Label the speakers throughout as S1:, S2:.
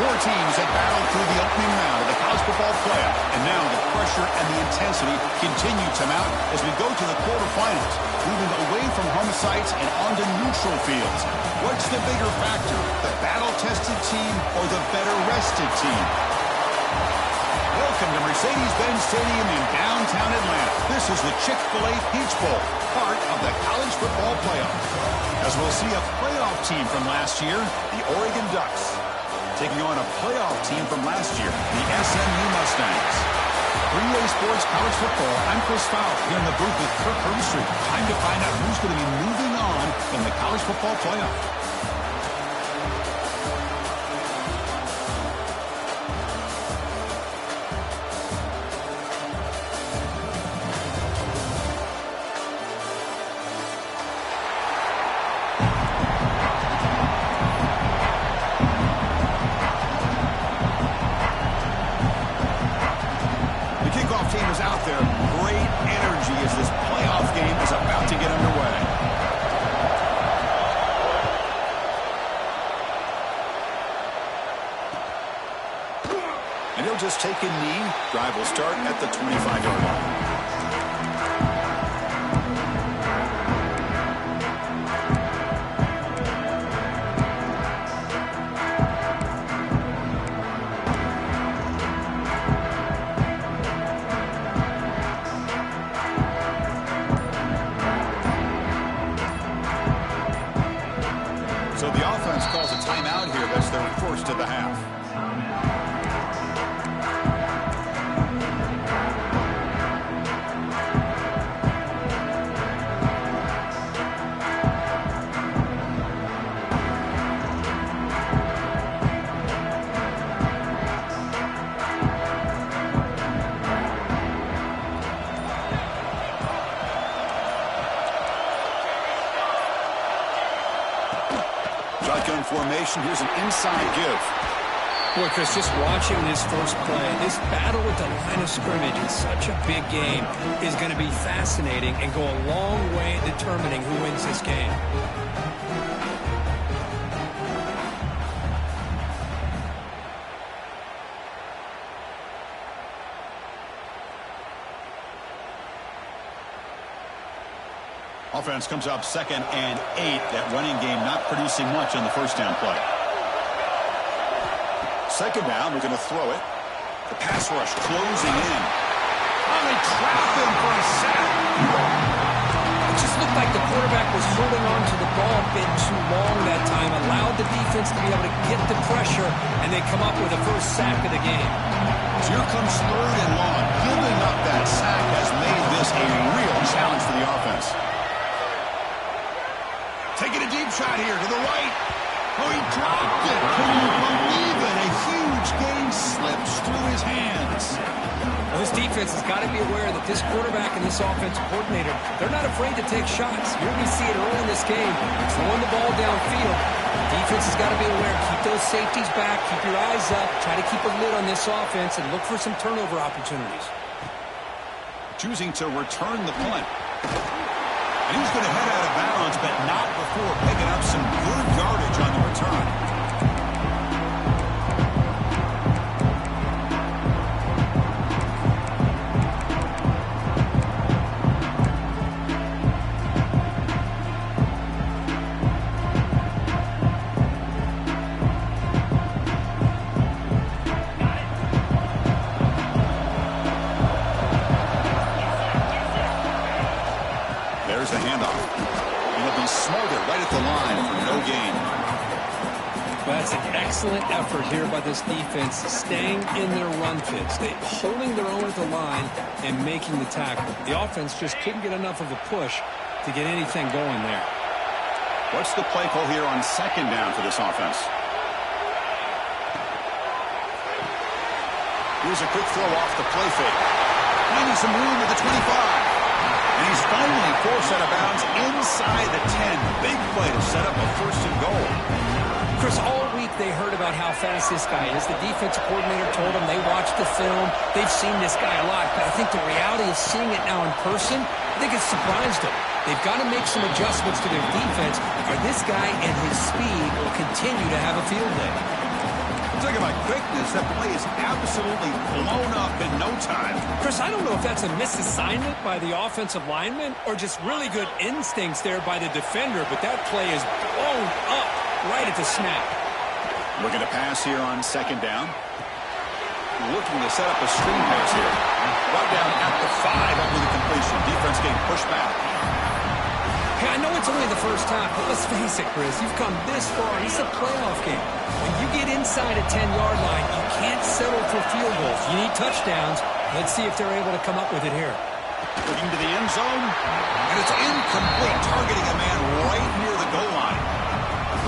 S1: Four teams have battled through the opening round of the college football playoff, and now the pressure and the intensity continue to mount as we go to the quarterfinals, moving away from home sites and onto neutral fields. What's the bigger factor, the battle-tested team or the better-rested team? Welcome to Mercedes-Benz Stadium in downtown Atlanta. This is the Chick-fil-A Peach Bowl, part of the college football playoff. As we'll see a playoff team from last year, the Oregon Ducks, taking on a playoff team from last year, the SMU Mustangs. 3-Way Sports College Football, I'm Chris Fowler here in the booth with Kirk Herbstreit. Time to find out who's going to be moving on in the college football playoff. Team is out there. Great energy as this playoff game is about to get underway. And he'll just take a knee. Drive will start at the 25-yard line. So the offense calls a timeout here. That's their first of the half. Shotgun formation. Here's an inside give.
S2: Boy, Chris, just watching this first play, this battle with the line of scrimmage in such a big game is going to be fascinating and go a long way in determining who wins this game.
S1: Offense comes up 2nd and 8. That running game not producing much on the first down play. 2nd down, we're going to throw it. The pass rush closing in. Oh, they trap him for a sack.
S2: It just looked like the quarterback was holding on to the ball a bit too long that time, allowed the defense to be able to get the pressure, and they come up with the first sack of the game.
S1: So here comes 3rd and long. Giving up that sack has made this a real challenge for the offense. Taking a deep shot here to the right. Oh, he dropped it. Can you believe it? A huge game slips through his hands.
S2: Well, this defense has got to be aware that this quarterback and this offensive coordinator, they're not afraid to take shots. You're going to see it early in this game. Throwing the ball downfield. The defense has got to be aware. Keep those safeties back. Keep your eyes up. Try to keep a lid on this offense and look for some turnover opportunities.
S1: Choosing to return the punt. And he's going to head out of bounds, but not before picking up some good yardage on the return. There's the handoff. And he'll be smothered right at the line for no gain.
S2: That's an excellent effort here by this defense, staying in their run fits. They holding their own at the line and making the tackle. The offense just couldn't get enough of a push to get anything going there.
S1: What's the play call here on 2nd down for this offense? Here's a quick throw off the play fake. Finding some room at the 25. And he's finally forced out of bounds inside the 10. Big play to set up a 1st and goal.
S2: Chris, all week they heard about how fast this guy is. The defensive coordinator told them they watched the film. They've seen this guy a lot. But I think the reality of seeing it now in person, I think it's surprised them. They've got to make some adjustments to their defense, or this guy and his speed will continue to have a field day.
S1: Take it by quickness. That play is absolutely blown up in no time.
S2: Chris, I don't know if that's a misassignment by the offensive lineman or just really good instincts there by the defender, but that play is blown up right at the snap.
S1: Looking to pass here on second down. Looking to set up a screen pass here. Right down at the 5 after the completion. Defense getting pushed back.
S2: Hey, I know it's only the first half, but let's face it, Chris. You've come this far. It's a playoff game. When you get inside a 10-yard line, you can't settle for field goals. You need touchdowns. Let's see if they're able to come up with it here.
S1: Looking to the end zone. And it's incomplete, targeting a man right near the goal line.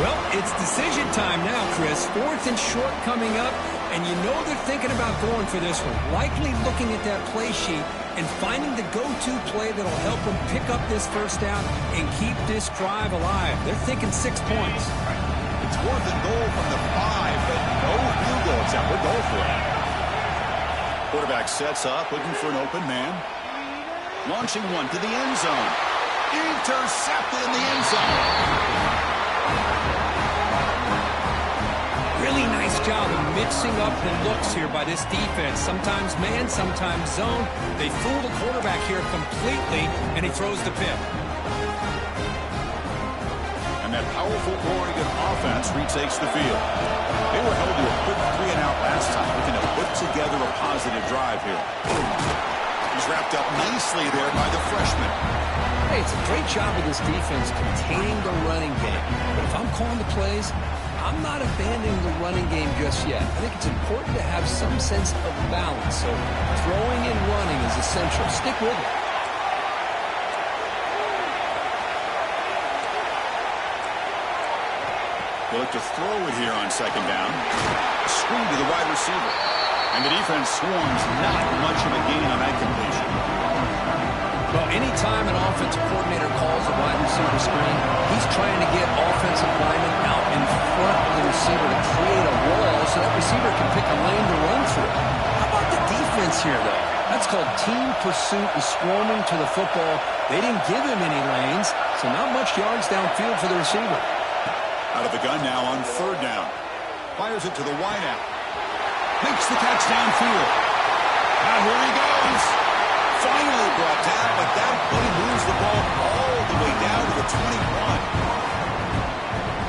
S2: Well, it's decision time now, Chris. 4th and short coming up, and you know they're thinking about going for this one. Likely looking at that play sheet and finding the go-to play that'll help them pick up this first down and keep this drive alive. They're thinking 6 points.
S1: It's 4th and goal from the 5, but no field goal attempt. We'll go for it. Quarterback sets up, looking for an open man. Launching one to the end zone. Intercepted in the end zone.
S2: Really nice job of mixing up the looks here by this defense. Sometimes man, sometimes zone. They fool the quarterback here completely, and he throws the pick.
S1: And that powerful Oregon offense retakes the field. They were held to a quick 3-and-out last time, looking to put together a positive drive here. He's wrapped up nicely there by the freshman.
S2: Hey, it's a great job of this defense containing the running game. But if I'm calling the plays, I'm not abandoning the running game just yet. I think it's important to have some sense of balance. So throwing and running is essential. Stick with it.
S1: They look to throw it here on second down. Screen to the wide receiver. And the defense swarms not much of a gain on that completion.
S2: Well, anytime an offensive coordinator calls a wide receiver screen, he's trying to get offensive linemen out in front of the receiver to create a wall so that receiver can pick a lane to run through. How about the defense here, though? That's called team pursuit and swarming to the football. They didn't give him any lanes, so not much yards downfield for the receiver.
S1: Out of the gun now on third down. Fires it to the wideout. Makes the catch downfield. Now here he goes. Finally brought down, but that buddy moves the ball all the way down to the 21.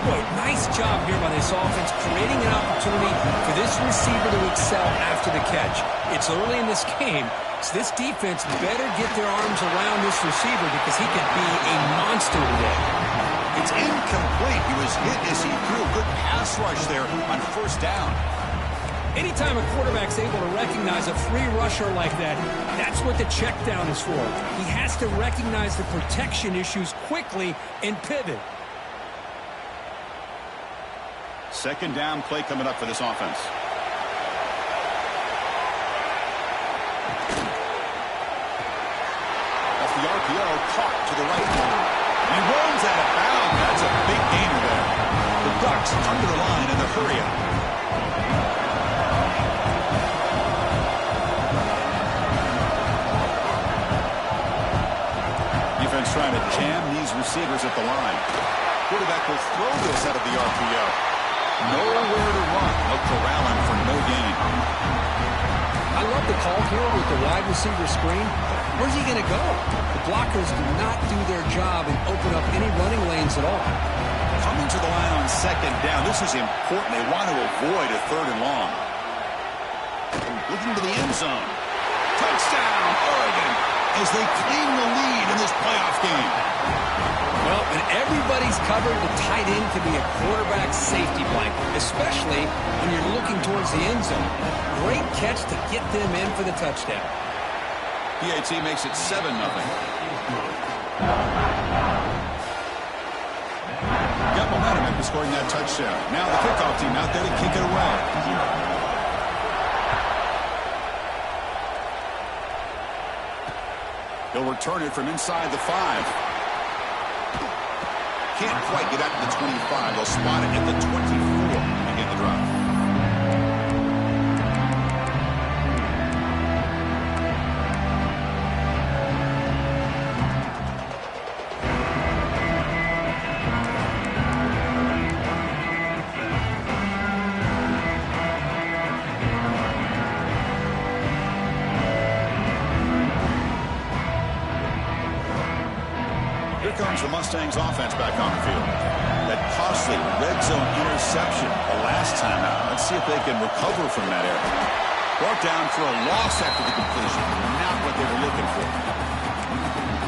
S2: Boy, nice job here by this offense, creating an opportunity for this receiver to excel after the catch. It's early in this game, so this defense better get their arms around this receiver because he could be a monster today.
S1: It's incomplete. He was hit as he threw a good pass rush there on first down.
S2: Anytime a quarterback's able to recognize a free rusher like that, that's what the check down is for. He has to recognize the protection issues quickly and pivot.
S1: Second down play coming up for this offense. Off the RPO, caught to the right. He rolls out of bounds. That's a big gainer there. The Ducks under the line in the hurry-up. Defense trying to jam these receivers at the line. Quarterback will throw this out of the RPO. Nowhere to run. They'll corral him for no gain.
S2: I love the call here with the wide receiver screen. Where's he going to go? The blockers do not do their job and open up any running lanes at all.
S1: Coming to the line on second down. This is important. They want to avoid a third and long. Looking to the end zone. Touchdown, Oregon, as they claim the lead in this playoff game.
S2: Well, when everybody's covered, the tight end can be a quarterback safety blanket, especially when you're looking towards the end zone. Great catch to get them in for the touchdown.
S1: PAT makes it 7-0. Got momentum after scoring that touchdown. Now the kickoff team out there to kick it away. He'll return it from inside the 5. Can't quite get out to the 25. They'll spot it at the 24 and get the drive. brings the Mustangs offense back on the field. That costly red zone interception the last time out. Let's see if they can recover from that error. Brought down for a loss after the completion. Not what they were looking for.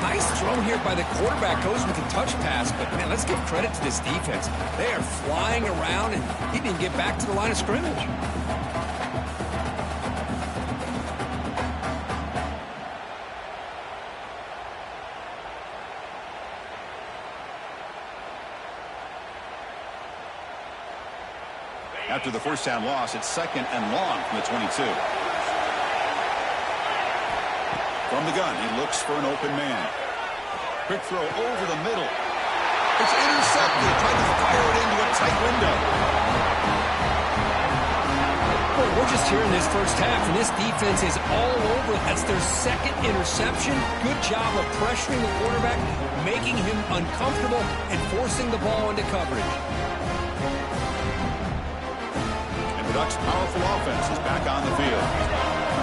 S2: Nice throw here by the quarterback. Goes with a touch pass. But, man, let's give credit to this defense. They are flying around, and he didn't get back to the line of scrimmage.
S1: After the first down loss, it's 2nd and long from the 22. From the gun, he looks for an open man. Quick throw over the middle. It's intercepted. Trying to fire it into a tight window.
S2: Boy, we're just here in this first half, and this defense is all over. That's their 2nd interception. Good job of pressuring the quarterback, making him uncomfortable, and forcing the ball into coverage.
S1: Ducks' powerful offense is back on the field.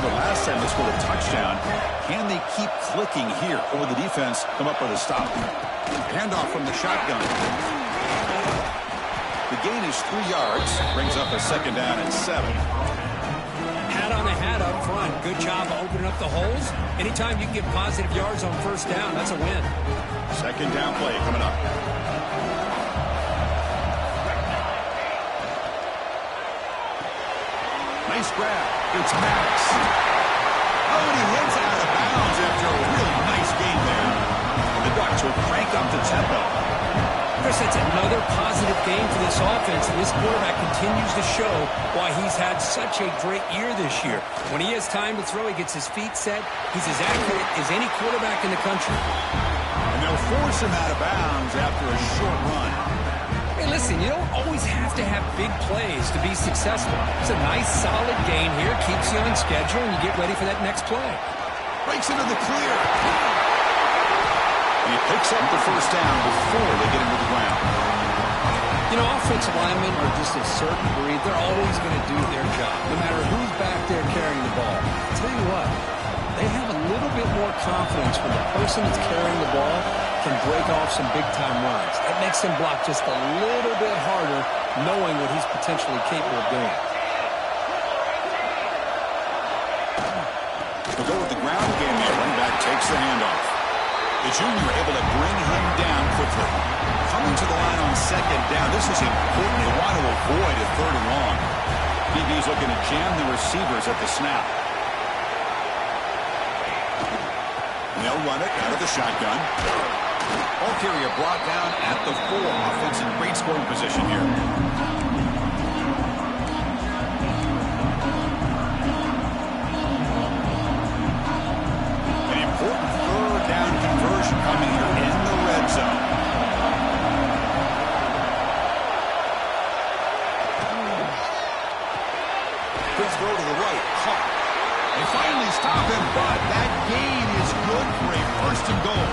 S1: Remember last time they scored a touchdown. Can they keep clicking here, or will the defense come up with a stop? Handoff from the shotgun. The gain is 3 yards. Brings up a 2nd down and 7.
S2: Hat on a hat up front. Good job of opening up the holes. Anytime you can get positive yards on first down, that's a win.
S1: 2nd down play coming up. Nice grab. It's Max. Oh, and he hits out of bounds after a really nice game there. The Ducks will crank up the tempo.
S2: Chris, that's another positive game for this offense, and this quarterback continues to show why he's had such a great year this year. When he has time to throw, he gets his feet set. He's as accurate as any quarterback in the country.
S1: And they'll force him out of bounds after a short run.
S2: Hey, listen, you don't always have to have big plays to be successful. It's a nice, solid game here. Keeps you on schedule, and you get ready for that next play.
S1: Breaks into the clear. And he picks up the first down before they get him to the ground.
S2: You know, offensive linemen are just a certain breed. They're always going to do their job, no matter who's back there carrying the ball. I'll tell you what, they have a little bit more confidence when the person that's carrying the ball can break off some big-time runs. That makes him block just a little bit harder, knowing what he's potentially capable of doing.
S1: They'll go with the ground game there. Running back takes the handoff. The junior able to bring him down quickly. Coming to the line on 2nd down. This is important. They want to avoid a 3rd and long. DB's looking to jam the receivers at the snap. And they'll run it out of the shotgun. Ball carrier brought down at the 4. Offense in great scoring position here. An important 3rd down conversion coming here in the red zone. Good throw to the right. Caught. They finally stop him, but that gain is good for a 1st and goal.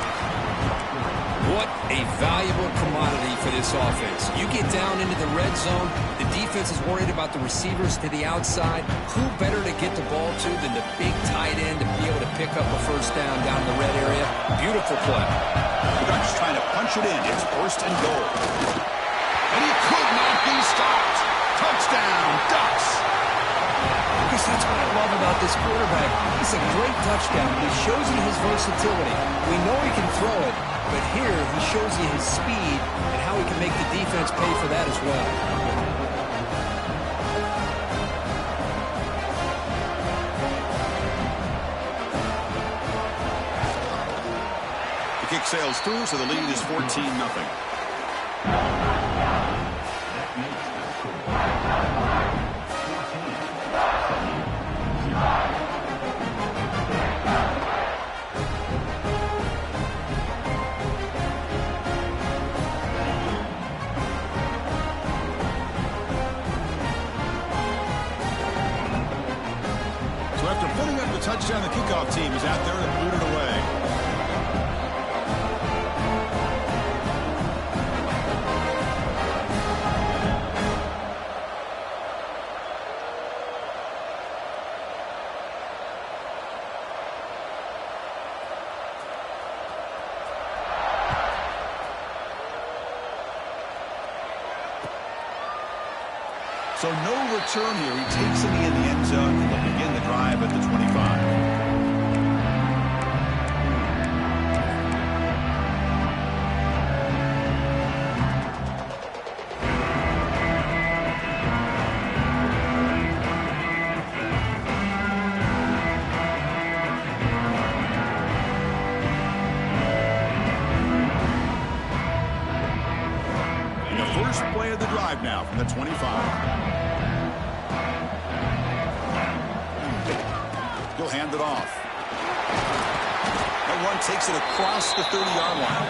S2: What a valuable commodity for this offense. You get down into the red zone, the defense is worried about the receivers to the outside. Who better to get the ball to than the big tight end to be able to pick up a first down in the red area? Beautiful play.
S1: The Ducks trying to punch it in. It's 1st and goal. And he could not be stopped. Touchdown, Ducks.
S2: Because that's what I love about this quarterback. It's a great touchdown. He shows you his versatility. We know he can throw it, but here he shows you his speed and how he can make the defense pay for that as well.
S1: The kick sails through, so the lead is 14-0. Touchdown, the kickoff team is out there to boot it away. So no return here. He takes it in the end zone, and they'll begin the drive at the 25. First play of the drive now from the 25. He'll hand it off. That one takes it across the 30-yard line.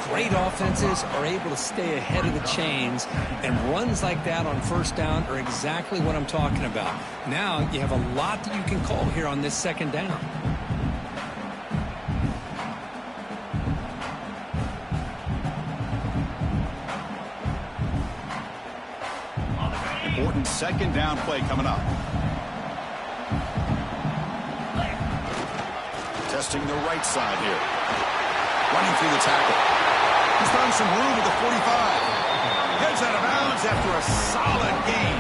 S2: Great offenses are able to stay ahead of the chains, and runs like that on first down are exactly what I'm talking about. Now you have a lot that you can call here on this second down.
S1: Important second down play coming up. Testing the right side here. Running through the tackle. He's found some room at the 45. Heads out of bounds after a solid gain.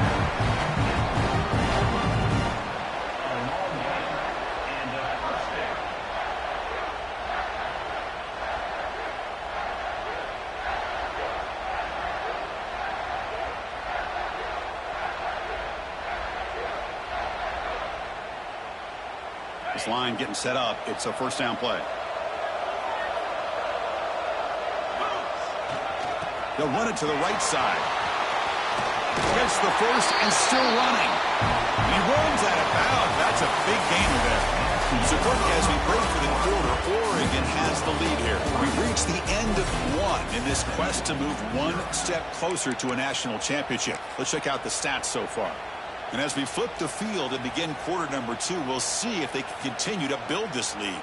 S1: This line getting set up. It's a first down play. They'll run it to the right side. Gets the first and still running. He runs out of bounds. That's a big gainer there. So quick as we break for the quarter, Oregon has the lead here. We've reached the end of one in this quest to move one step closer to a national championship. Let's check out the stats so far. And as we flip the field and begin quarter number 2, we'll see if they can continue to build this lead.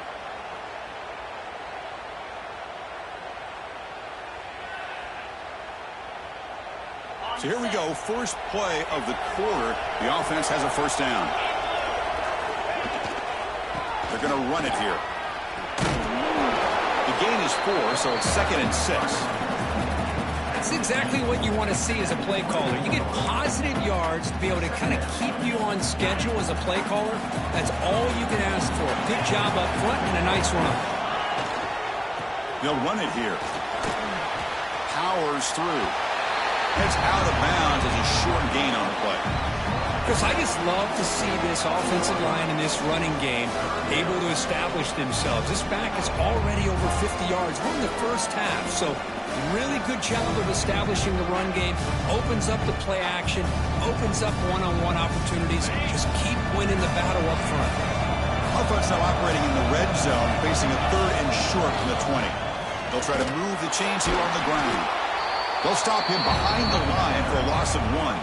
S1: So here we go. First play of the quarter. The offense has a first down. They're going to run it here. The gain is 4, so it's 2nd and 6.
S2: That's exactly what you want to see as a play caller. You get positive yards to be able to kind of keep you on schedule as a play caller. That's all you can ask for. Good job up front and a nice run.
S1: They'll run it here. Powers through. Heads out of bounds as a short gain on the play.
S2: Chris, I just love to see this offensive line in this running game able to establish themselves. This back is already over 50 yards. We're in the first half, so really good job of establishing the run game. Opens up the play action, opens up one-on-one opportunities. Just keep winning the battle up front.
S1: Offense now operating in the red zone, facing a 3rd and short from the 20. They'll try to move the chains here on the ground. They'll stop him behind the line for a loss of 1.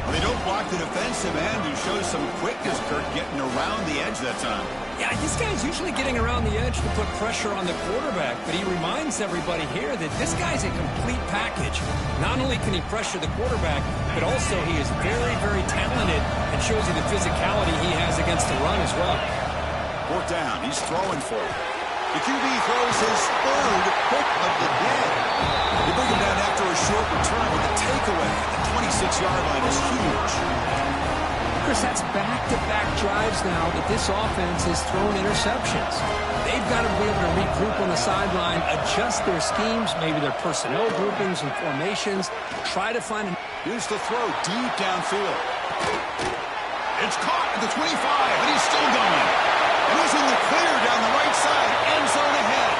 S1: They don't block the defensive end, who shows some quickness, Kirk, getting around the edge that time.
S2: Yeah, this guy's usually getting around the edge to put pressure on the quarterback, but he reminds everybody here that this guy's a complete package. Not only can he pressure the quarterback, but also he is very, very talented and shows you the physicality he has against the run as well.
S1: 4th down. He's throwing for it. The QB throws his 3rd pick of the day. They bring him down after a short return with a takeaway. The 26-yard line is huge.
S2: Chris, that's back-to-back drives now that this offense has thrown interceptions. They've got to be able to regroup on the sideline, adjust their schemes, maybe their personnel groupings and formations, try to find...
S1: Here's the throw deep downfield. It's caught at the 25, and he's still going. And he's in the clear down the right side. End zone ahead.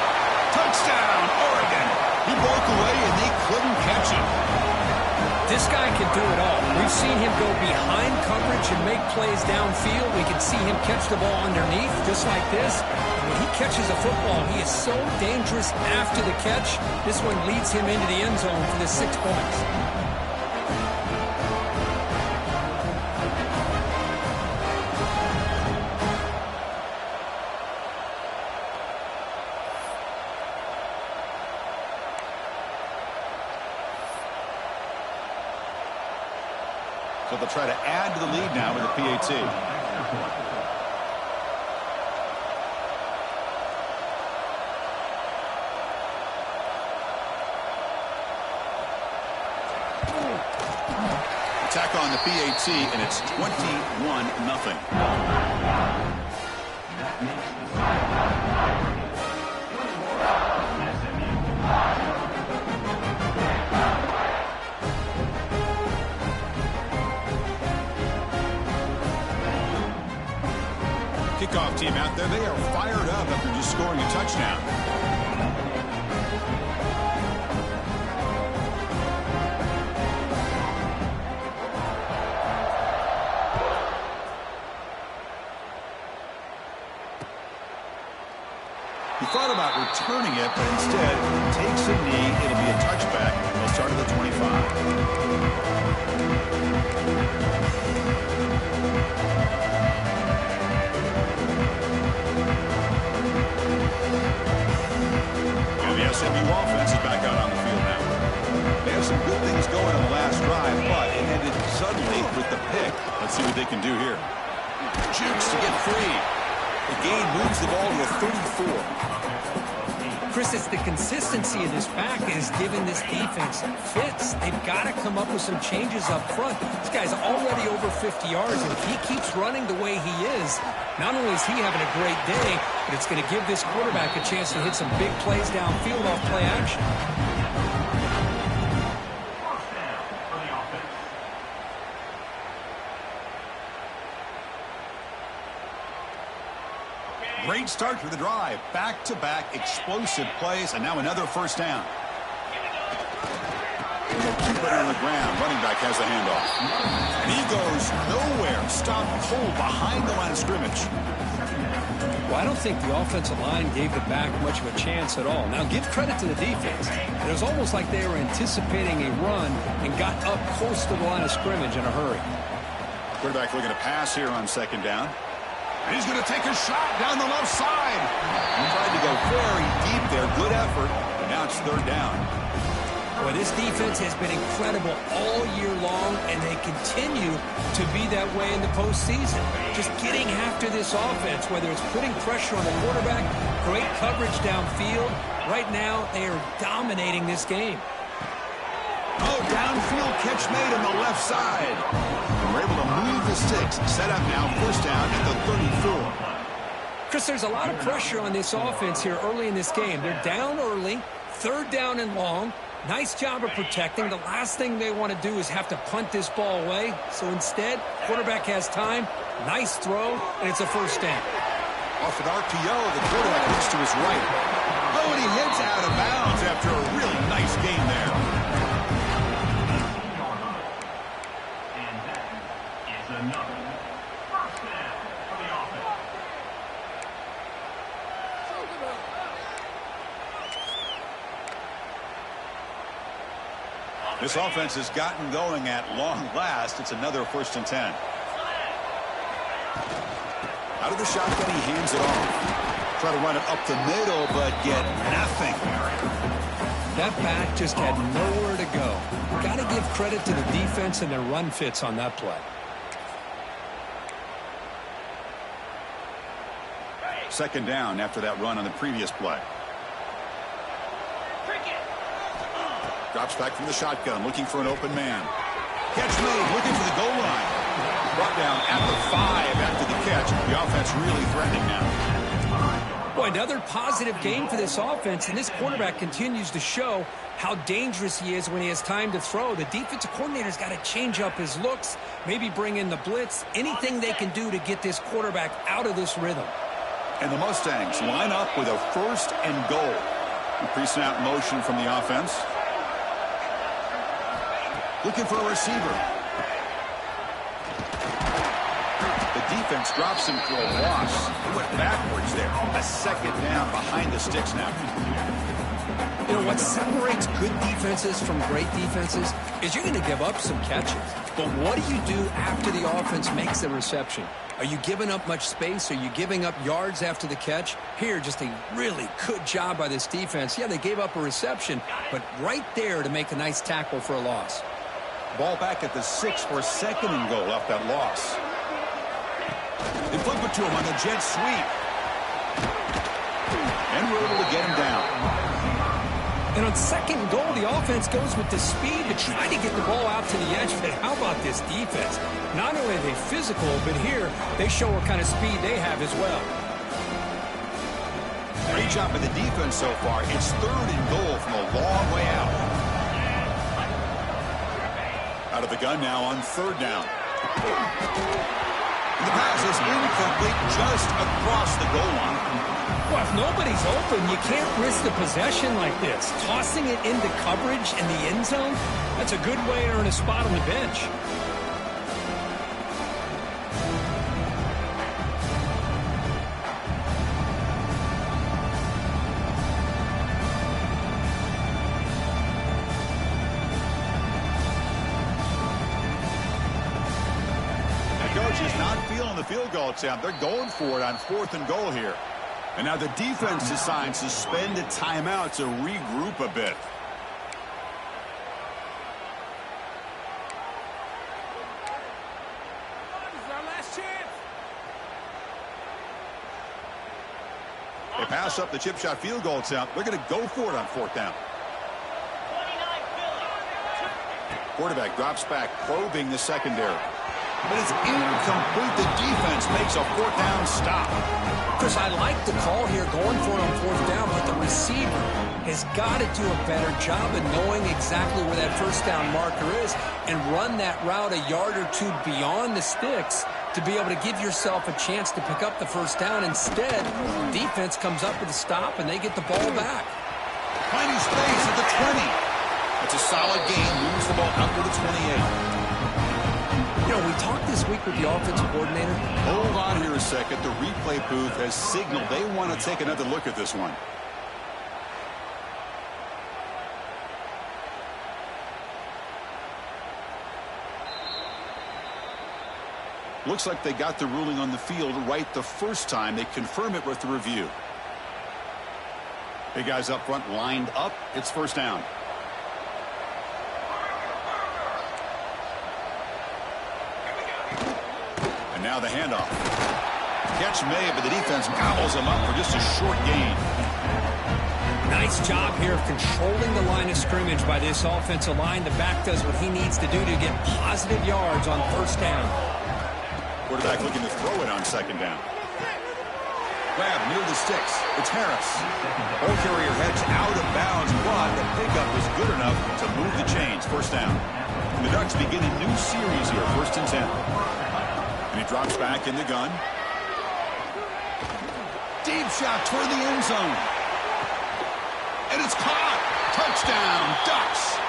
S1: Touchdown, Oregon. He broke away, and they couldn't catch him.
S2: This guy can do it all. We've seen him go behind coverage and make plays downfield. We can see him catch the ball underneath, just like this. And when he catches a football, he is so dangerous after the catch. This one leads him into the end zone for the 6 points.
S1: So they'll try to add to the lead now with a PAT. tack on the PAT, and it's 21-0. Kickoff team out there, they are fired up after just scoring a touchdown. He thought about returning it, but instead takes a knee. It'll be a touchback. They'll start at the 25. And the SMU offense is back out on the field now. They have some good things going on the last drive, but it ended suddenly with the pick. Let's see what they can do here. Jukes to get free. The gain moves the ball to a 34.
S2: Chris, it's the consistency of this back that has given this defense fits. They've got to come up with some changes up front. This guy's already over 50 yards, and if he keeps running the way he is, not only is he having a great day, but it's going to give this quarterback a chance to hit some big plays downfield off play action.
S1: Great start to the drive. Back-to-back explosive plays, and now another first down. And they'll keep it on the ground. Running back has the handoff. And he goes nowhere. Stopped cold behind the line of scrimmage.
S2: Well, I don't think the offensive line gave the back much of a chance at all. Now, give credit to the defense. It was almost like they were anticipating a run and got up close to the line of scrimmage in a hurry.
S1: Quarterback looking to pass here on second down. And he's going to take a shot down the left side. He tried to go very deep there. Good effort. And now it's third down.
S2: Well, this defense has been incredible all year long, and they continue to be that way in the postseason. Just getting after this offense, whether it's putting pressure on the quarterback, great coverage downfield. Right now, they are dominating this game.
S1: Oh, downfield catch made on the left side. And we're able to move the sticks. Set up now, first down at the 34.
S2: Chris, there's a lot of pressure on this offense here early in this game. They're down early, third down and long. Nice job of protecting. The last thing they want to do is have to punt this ball away. So instead, quarterback has time. Nice throw, and it's a first down.
S1: Off an RPO, the quarterback looks to his right. Oh, and he heads out of bounds after a really nice game there. This offense has gotten going at long last. It's another 1st and 10. Out of the shotgun, he hands it off. Try to run it up the middle, but get nothing.
S2: That back just had nowhere to go. Got to give credit to the defense and their run fits on that play.
S1: Second down after that run on the previous play. Drops back from the shotgun, looking for an open man. Catch made, looking for the goal line. Brought down at the 5 after the catch. The offense really threatening now.
S2: Boy, another positive game for this offense, and this quarterback continues to show how dangerous he is when he has time to throw. The defensive coordinator's got to change up his looks, maybe bring in the blitz, anything they can do to get this quarterback out of this rhythm.
S1: And the Mustangs line up with a 1st and goal. Pre-snap motion from the offense. Looking for a receiver. The defense drops him for a loss. He went backwards there. A second down behind the sticks now.
S2: You know, what separates good defenses from great defenses is you're going to give up some catches. But what do you do after the offense makes the reception? Are you giving up much space? Are you giving up yards after the catch? Here, just a really good job by this defense. Yeah, they gave up a reception, but right there to make a nice tackle for a loss.
S1: Ball back at the 6 for 2nd and goal off that loss. They flip it to him on the jet sweep. And we're able to get him down.
S2: And on second and goal, the offense goes with the speed to try to get the ball out to the edge. But how about this defense? Not only are they physical, but here they show what kind of speed they have as well.
S1: Great job by the defense so far. It's third and goal from a long way out. Out of the gun now on third down. The pass is incomplete just across the goal line.
S2: Well, if nobody's open, you can't risk the possession like this. Tossing it into coverage in the end zone, that's a good way to earn a spot on the bench.
S1: Coach is not feeling the field goal attempt. They're going for it on fourth and goal here. And now the defense decides to spend a timeout to regroup a bit.
S3: This is our last chance.
S1: They pass up the chip shot field goal attempt. They're going to go for it on fourth down.
S3: 29 Philly.
S1: Quarterback drops back, probing the secondary. But it's incomplete. The defense makes a fourth down stop.
S2: Chris, I like the call here going for it on fourth down, but the receiver has got to do a better job of knowing exactly where that first down marker is and run that route a yard or two beyond the sticks to be able to give yourself a chance to pick up the first down. Instead, the defense comes up with a stop and they get the ball back.
S1: Plenty space at the 20. It's a solid gain. Moves the ball up to the 28.
S2: You know, we talked this week with the offensive coordinator.
S1: Hold on here a second. The replay booth has signaled they want to take another look at this one. Looks like they got the ruling on the field right the first time. They confirm it with the review. Big guys up front lined up. It's first down. And now the handoff. Catch made, but the defense gobbles him up for just a short gain.
S2: Nice job here of controlling the line of scrimmage by this offensive line. The back does what he needs to do to get positive yards on first down.
S1: Quarterback looking to throw it on second down. Grab near the sticks. It's Harris. Ball carrier heads out of bounds, but the pickup is good enough to move the chains. First down. And the Ducks begin a new series here. First and 10. And he drops back in the gun. Deep shot toward the end zone. And it's caught. Touchdown, Ducks.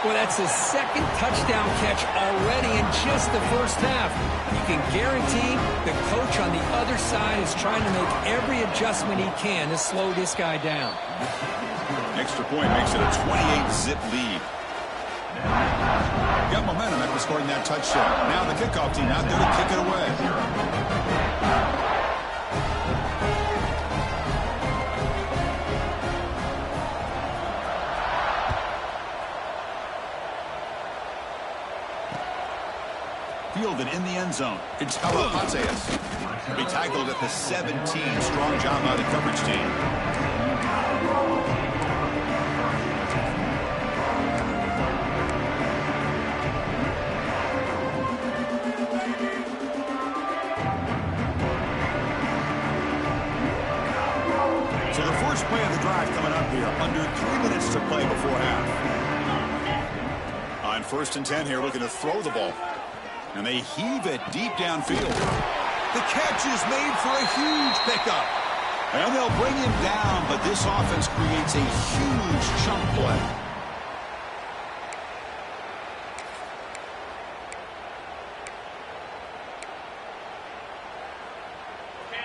S2: Well, that's his second touchdown catch already in just the first half. You can guarantee the coach on the other side is trying to make every adjustment he can to slow this guy down.
S1: Extra point makes it a 28-zip lead. Got momentum after scoring that touchdown. Now the kickoff team out there to kick it away. Fielded in the end zone. It's Kalapateas. He tackled at the 17. Strong job by the coverage team. So the first play of the drive coming up here. Under 3 minutes to play before half. On first and 10 here, looking to throw the ball. And they heave it deep downfield. The catch is made for a huge pickup. And they'll bring him down, but this offense creates a huge chunk play.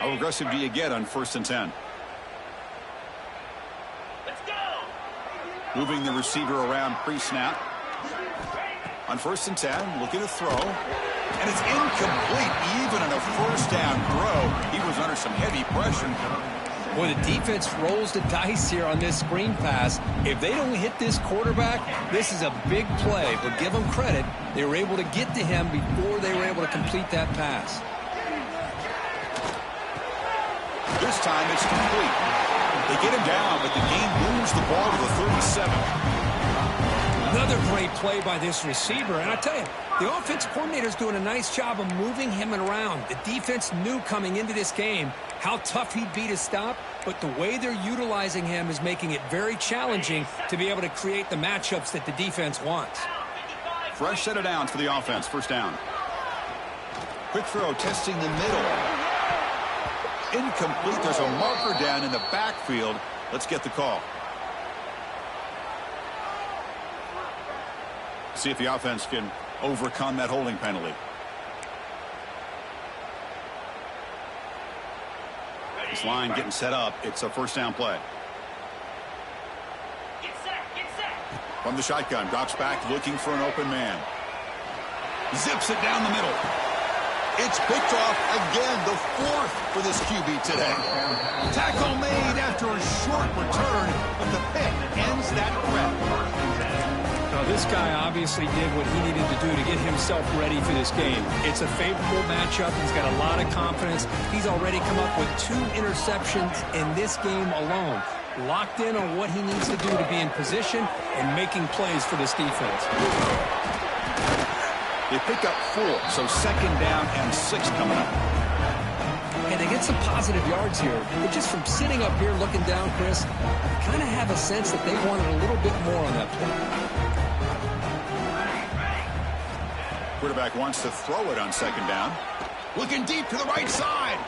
S1: How aggressive do you get on first and 10?
S3: Let's go.
S1: Moving the receiver around pre-snap. On first and 10, looking to throw. And it's incomplete, even on a first down throw. He was under some heavy pressure.
S2: Boy, the defense rolls the dice here on this screen pass. If they don't hit this quarterback, this is a big play. But give them credit, they were able to get to him before they were able to complete that pass.
S1: This time it's complete. They get him down, but the game moves the ball to the 37.
S2: Another great play by this receiver. And I tell you, the offense coordinator's doing a nice job of moving him around. The defense knew coming into this game how tough he'd be to stop, but the way they're utilizing him is making it very challenging to be able to create the matchups that the defense wants.
S1: Fresh set of downs for the offense. First down. Quick throw, testing the middle. Incomplete. There's a marker down in the backfield. Let's get the call. See if the offense can overcome that holding penalty. This line getting set up. It's a first down play.
S3: Get set, get set.
S1: From the shotgun, drops back looking for an open man. Zips it down the middle. It's picked off again, the fourth for this QB today. Tackle made after a short return, but the pick ends that threat.
S2: Now, this guy obviously did what he needed to do to get himself ready for this game. It's a favorable matchup. He's got a lot of confidence. He's already come up with 2 interceptions in this game alone. Locked in on what he needs to do to be in position and making plays for this defense.
S1: They pick up 4, so second down and 6 coming up.
S2: And they get some positive yards here. But just from sitting up here looking down, Chris, I kind of have a sense that they wanted a little bit more on that play.
S1: Quarterback wants to throw it on second down. Looking deep to the right side.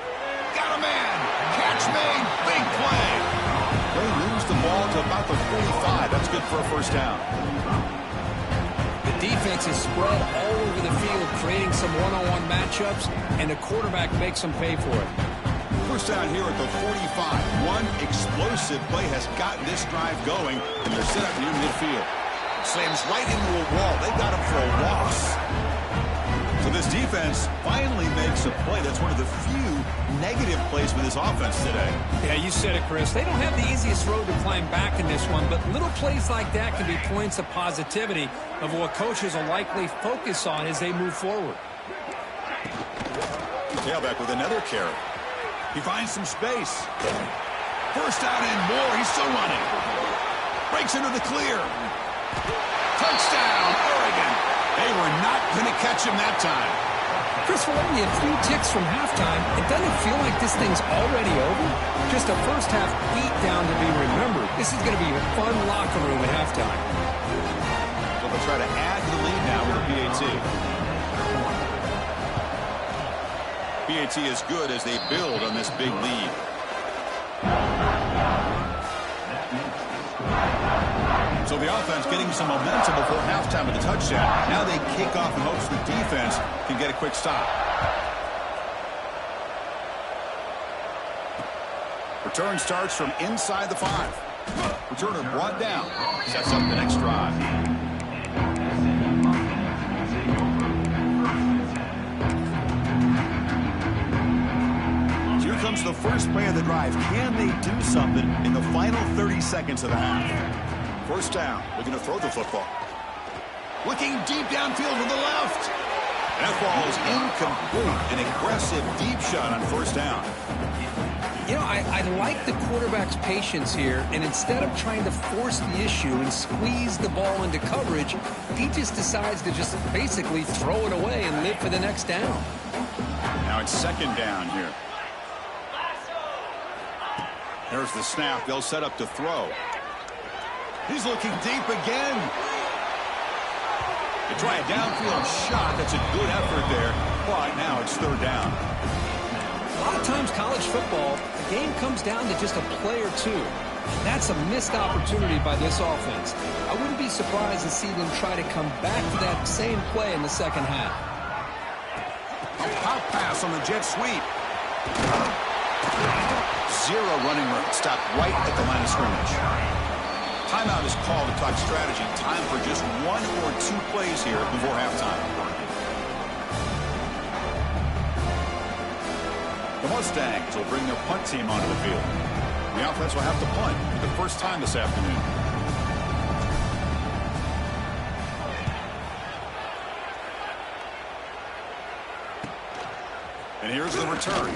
S1: Got a man. Catch made. Big play. They lose the ball to about the 45. That's good for a first down.
S2: The defense is spread all over the field, creating some one-on-one matchups, and the quarterback makes them pay for it.
S1: First down here at the 45. One explosive play has got this drive going, and they're set up near midfield. Slams right into a wall. They got him for a loss. So this defense finally makes a play. That's one of the few negative plays for this offense today.
S2: Yeah, you said it, Chris. They don't have the easiest road to climb back in this one, but little plays like that can be points of positivity of what coaches will likely focus on as they move forward.
S1: Tailback with another carry. He finds some space. First down and more. He's still running. Breaks into the clear. Touchdown, Oregon. They were not going to catch him that time.
S2: Chris, we're only a few ticks from halftime. It doesn't feel like this thing's already over. Just a first half beat down to be remembered. This is going to be a fun locker room at halftime.
S1: So they'll try to add to the lead now with a PAT. PAT is good as they build on this big lead. So the offense getting some momentum before halftime with the touchdown. Now they kick off in hopes the defense can get a quick stop. Return starts from inside the 5. Returner brought down. Sets up the next drive. Here comes the first play of the drive. Can they do something in the final 30 seconds of the half? First down, looking to throw the football. Looking deep downfield to the left. That ball is incomplete. An aggressive deep shot on first down.
S2: You know, I like the quarterback's patience here, and instead of trying to force the issue and squeeze the ball into coverage, he just decides to just basically throw it away and live for the next down.
S1: Now it's second down here. There's the snap. They'll set up to throw. He's looking deep again. They try a downfield shot. That's a good effort there. But now it's third down.
S2: A lot of times college football, the game comes down to just a play or two. That's a missed opportunity by this offense. I wouldn't be surprised to see them try to come back to that same play in the second half.
S1: A pop pass on the jet sweep. Zero running room. Stopped right at the line of scrimmage. Timeout is called to talk strategy. Time for just 1 or 2 plays here before halftime. The Mustangs will bring their punt team onto the field. The offense will have to punt for the first time this afternoon. And here's the return.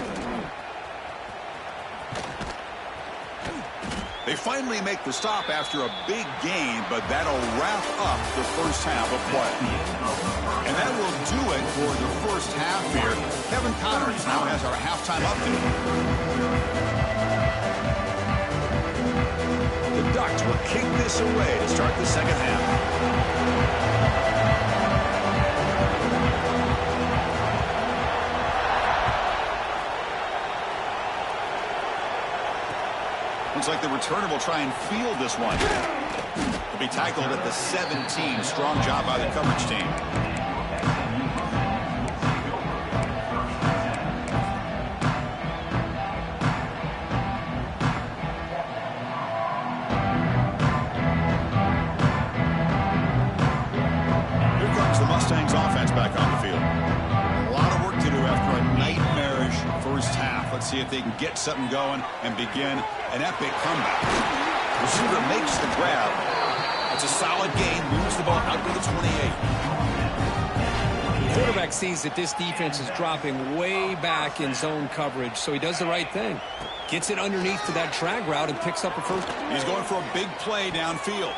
S1: They finally make the stop after a big gain, but that'll wrap up the first half of play. And that will do it for the first half here. Kevin Connors now has our halftime update. The Ducks will kick this away to start the second half. Looks like the returner will try and field this one. He'll be tackled at the 17. Strong job by the coverage team. Here comes the Mustangs offense back on the field. A lot of work to do after a nightmarish first half. Let's see if they can get something going and begin an epic comeback. Receiver makes the grab. It's a solid gain. Moves the ball out to the 28.
S2: The quarterback sees that this defense is dropping way back in zone coverage, so he does the right thing. Gets it underneath to that drag route and picks up a first.
S1: He's going for a big play downfield.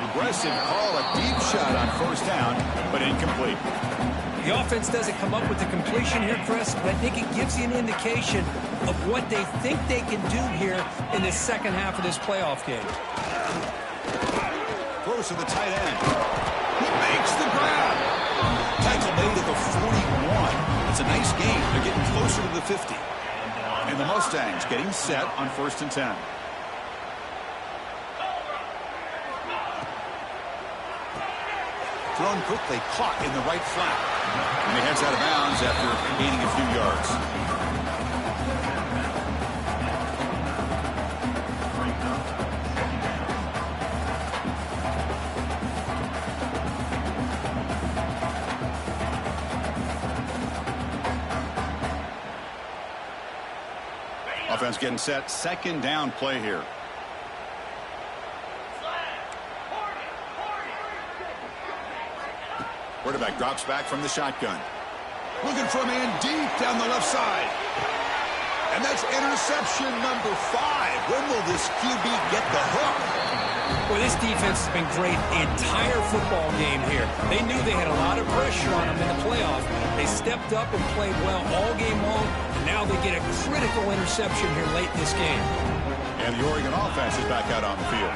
S1: Aggressive call, a deep shot on first down, but incomplete.
S2: The offense doesn't come up with the completion here, Chris, but I think it gives you an indication of what they think they can do here in the second half of this playoff game.
S1: Throws to the tight end. He makes the grab. Tackle made at the 41. It's a nice gain. They're getting closer to the 50. And the Mustangs getting set on 1st and 10. Thrown quickly, caught in the right flat. And he heads out of bounds after gaining a few yards. Offense getting set. Second down play here. Quarterback drops back from the shotgun. Looking for a man deep down the left side. And that's interception number 5. When will this QB get the hook?
S2: Well, this defense has been great the entire football game here. They knew they had a lot of pressure on them in the playoffs. They stepped up and played well all game long. And now they get a critical interception here late in this game.
S1: And the Oregon offense is back out on the field.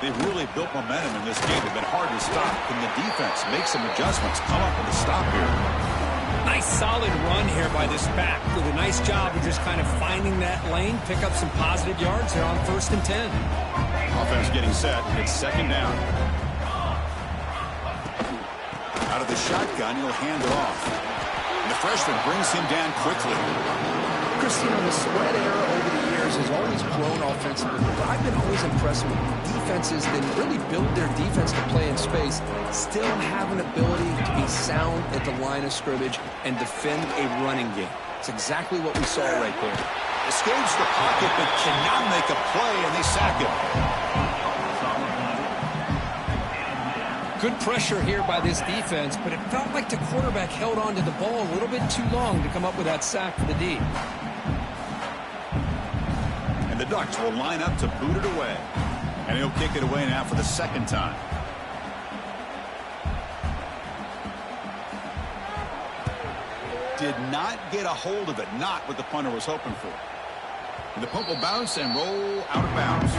S1: They've really built momentum in this game. They've been hard to stop. Can the defense make some adjustments? Come up with a stop here.
S2: Nice solid run here by this back. Did a nice job of just kind of finding that lane, pick up some positive yards here on 1st and 10.
S1: Offense getting set. It's second down. Out of the shotgun, he'll hand it off. And the freshman brings him down quickly.
S2: Chris, you know, the spread era over the years has always grown offensively, but I've been always impressed with defenses that really build their defense to play in space, still have an ability to be sound at the line of scrimmage and defend a running game. It's exactly what we saw right there.
S1: Escapes the pocket, but cannot make a play, and they sack him.
S2: Good pressure here by this defense, but it felt like the quarterback held on to the ball a little bit too long to come up with that sack for the D.
S1: And the Ducks will line up to boot it away. And he'll kick it away now for the second time. Did not get a hold of it. Not what the punter was hoping for. And the punt will bounce and roll out of bounds.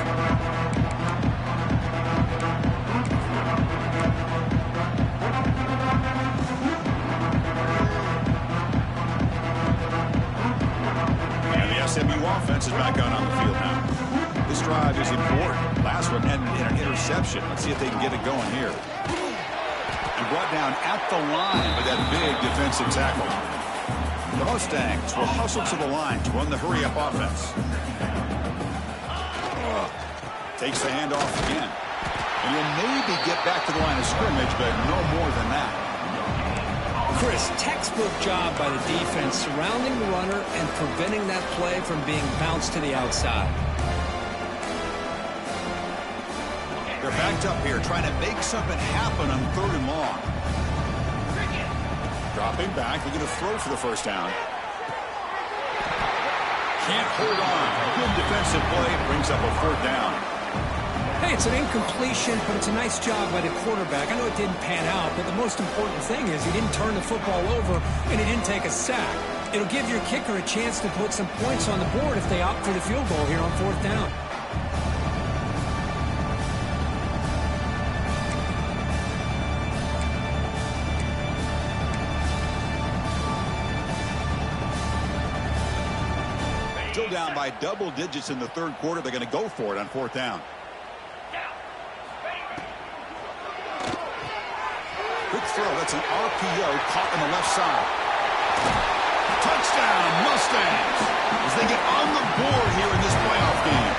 S1: And the SMU offense is back out on the field now. This drive is important. Last one ended in an interception. Let's see if they can get it going here. And brought down at the line with that big defensive tackle. The Mustangs will hustle to the line to run the hurry-up offense. Takes the handoff again. And he'll maybe get back to the line of scrimmage, but no more than that.
S2: Chris, textbook job by the defense surrounding the runner and preventing that play from being bounced to the outside.
S1: They're backed up here trying to make something happen on 3rd and long. Dropping back, looking to throw for the first down. Can't hold on. Good defensive play. Brings up a 4th down.
S2: Hey, it's an incompletion, but it's a nice job by the quarterback. I know it didn't pan out, but the most important thing is he didn't turn the football over and he didn't take a sack. It'll give your kicker a chance to put some points on the board if they opt for the field goal here on 4th down.
S1: Still down by double digits in the 3rd quarter. They're going to go for it on 4th down. Quick throw. That's an RPO caught on the left side. Touchdown, Mustangs, as they get on the board here in this playoff game.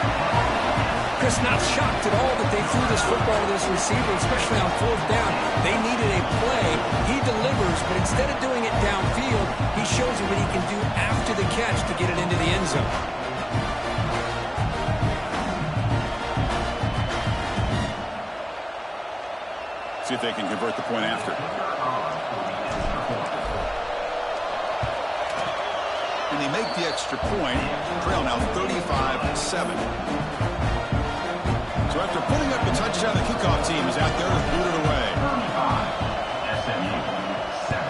S2: Chris, not shocked at all that they threw this football to this receiver, especially on 4th down. They needed a play. He delivers, but instead of doing it downfield, he shows them what he can do after the catch to get it into the end zone.
S1: See if they can convert the point after. And they make the extra point. Trail now 35-7. So after putting up a touchdown, the kickoff team is out there to boot it away.
S4: SMU 7.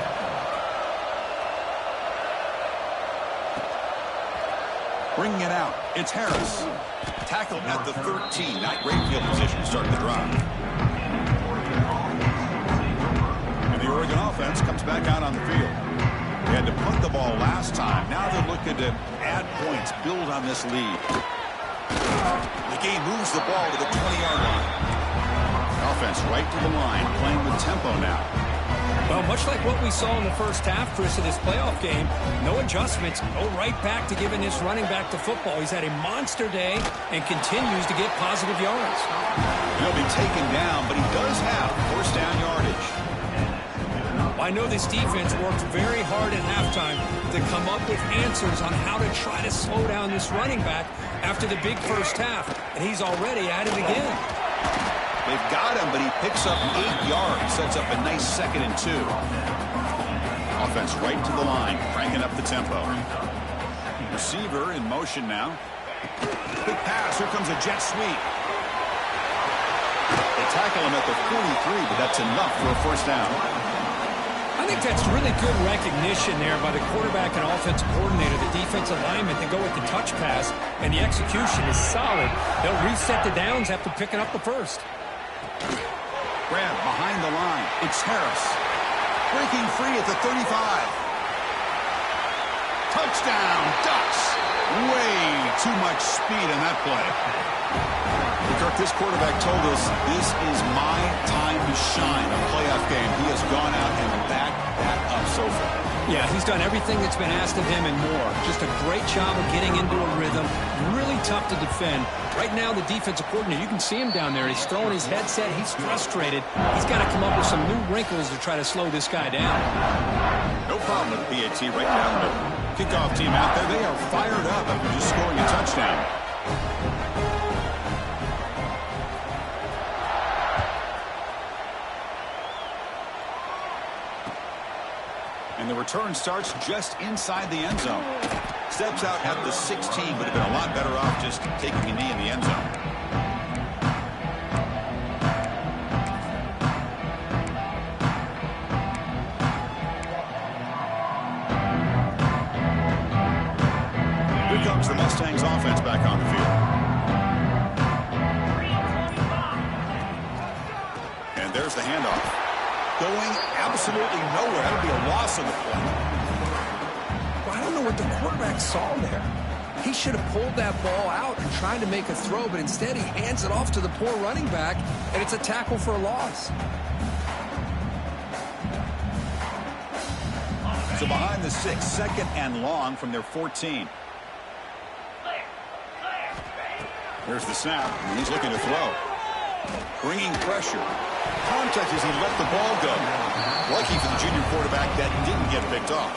S1: Bringing it out, it's Harris. Tackled at the 13. Not great field position to start the drive. And the Oregon offense comes back out on the field. They had to punt the ball last time. Now they're looking to add points, build on this lead. The game moves the ball to the 20-yard line. Offense right to the line, playing with tempo now.
S2: Well, much like what we saw in the first half, Chris, of this playoff game, no adjustments, go right back to giving this running back the football. He's had a monster day and continues to get positive yards.
S1: He'll be taken down, but he does have 1st down yardage.
S2: I know this defense worked very hard at halftime to come up with answers on how to try to slow down this running back after the big first half, and he's already at it again.
S1: They've got him, but he picks up 8 yards, sets up a nice 2nd and 2. Offense right to the line, cranking up the tempo. Receiver in motion now. Big pass, here comes a jet sweep. They tackle him at the 43, but that's enough for a 1st down.
S2: I think that's really good recognition there by the quarterback and offensive coordinator, the defensive lineman, to go with the touch pass, and the execution is solid. They'll reset the downs after picking up the 1st.
S1: Grab behind the line. It's Harris. Breaking free at the 35. Touchdown, Ducks. Way too much speed in that play. Kirk, this quarterback told us this is my time to shine. A playoff game. He has gone out and backed that up so far.
S2: Yeah, he's done everything that's been asked of him and more. Just a great job of getting into a rhythm. Really tough to defend. Right now, the defensive coordinator, you can see him down there. He's throwing his headset. He's frustrated. He's got to come up with some new wrinkles to try to slow this guy down.
S1: No problem with PAT right down the middle. Kickoff team out there. They are fired up after just scoring a touchdown. And the return starts just inside the end zone. Steps out at the 16, but have been a lot better off just taking a knee in the end zone. Here comes the Mustangs offense back on the field. And there's the handoff. Going absolutely nowhere. That'll be a loss of the play.
S2: Well, I don't know what the quarterback saw there. He should have pulled that ball out and tried to make a throw, but instead he hands it off to the poor running back, and it's a tackle for a loss.
S1: So behind the 6, 2nd and long from their 14. There's the snap, and he's looking to throw. Bringing pressure. Contact as he let the ball go. Lucky for the junior quarterback that didn't get picked off.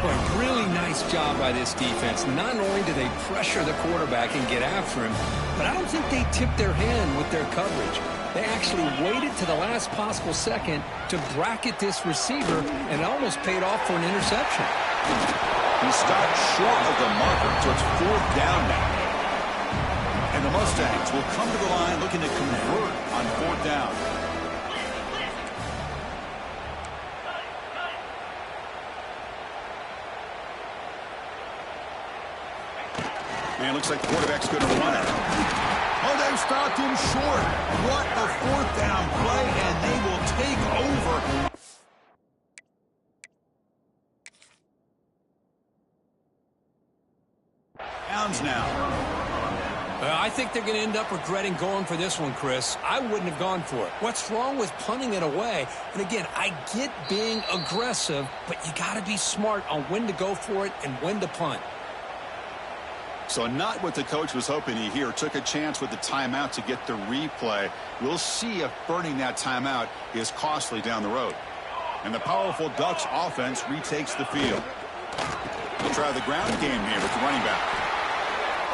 S2: Boy, really nice job by this defense. Not only do they pressure the quarterback and get after him, but I don't think they tipped their hand with their coverage. They actually waited to the last possible second to bracket this receiver, and it almost paid off for an interception.
S1: He stopped short of the marker, so it's 4th down now. And the Mustangs will come to the line looking to convert on 4th down. And it looks like the quarterback's going to run it. Oh, they've stopped him short. What a 4th down play, and they will take over. Downs now.
S2: I think they're going to end up regretting going for this one, Chris. I wouldn't have gone for it. What's wrong with punting it away? And again, I get being aggressive, but you got to be smart on when to go for it and when to punt.
S1: So not what the coach was hoping to hear. Took a chance with the timeout to get the replay. We'll see if burning that timeout is costly down the road. And the powerful Ducks offense retakes the field. We'll try the ground game here with the running back.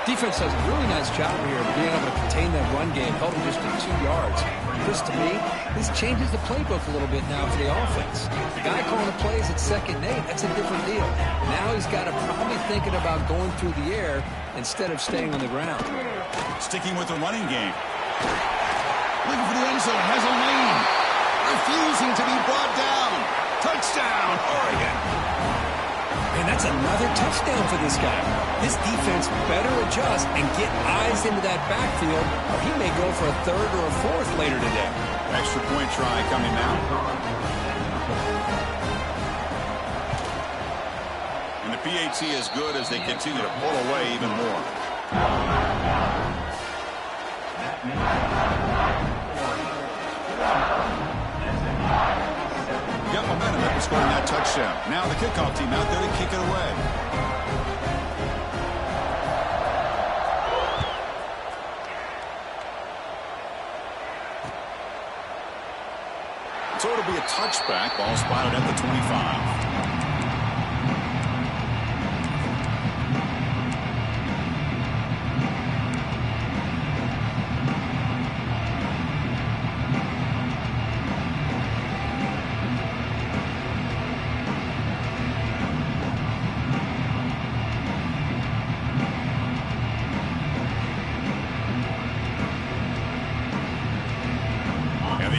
S2: Defense does a really nice job here of being able to contain that run game, held him just to 2 yards. Chris, to me, this changes the playbook a little bit now for the offense. The guy calling the plays at 2nd and 8, that's a different deal. Now he's got to probably thinking about going through the air instead of staying on the ground.
S1: Sticking with the running game. Looking for the end zone, has a lane. Refusing to be brought down. Touchdown, Oregon.
S2: And that's another touchdown for this guy. This defense better adjust and get eyes into that backfield, or he may go for a 3rd or a 4th later today.
S1: Extra point try coming now. And the PAT is good as they continue to pull away even more. Got momentum after scoring that touchdown. Now the kickoff team out there to kick it away. So it'll be a touchback. Ball spotted at the 25.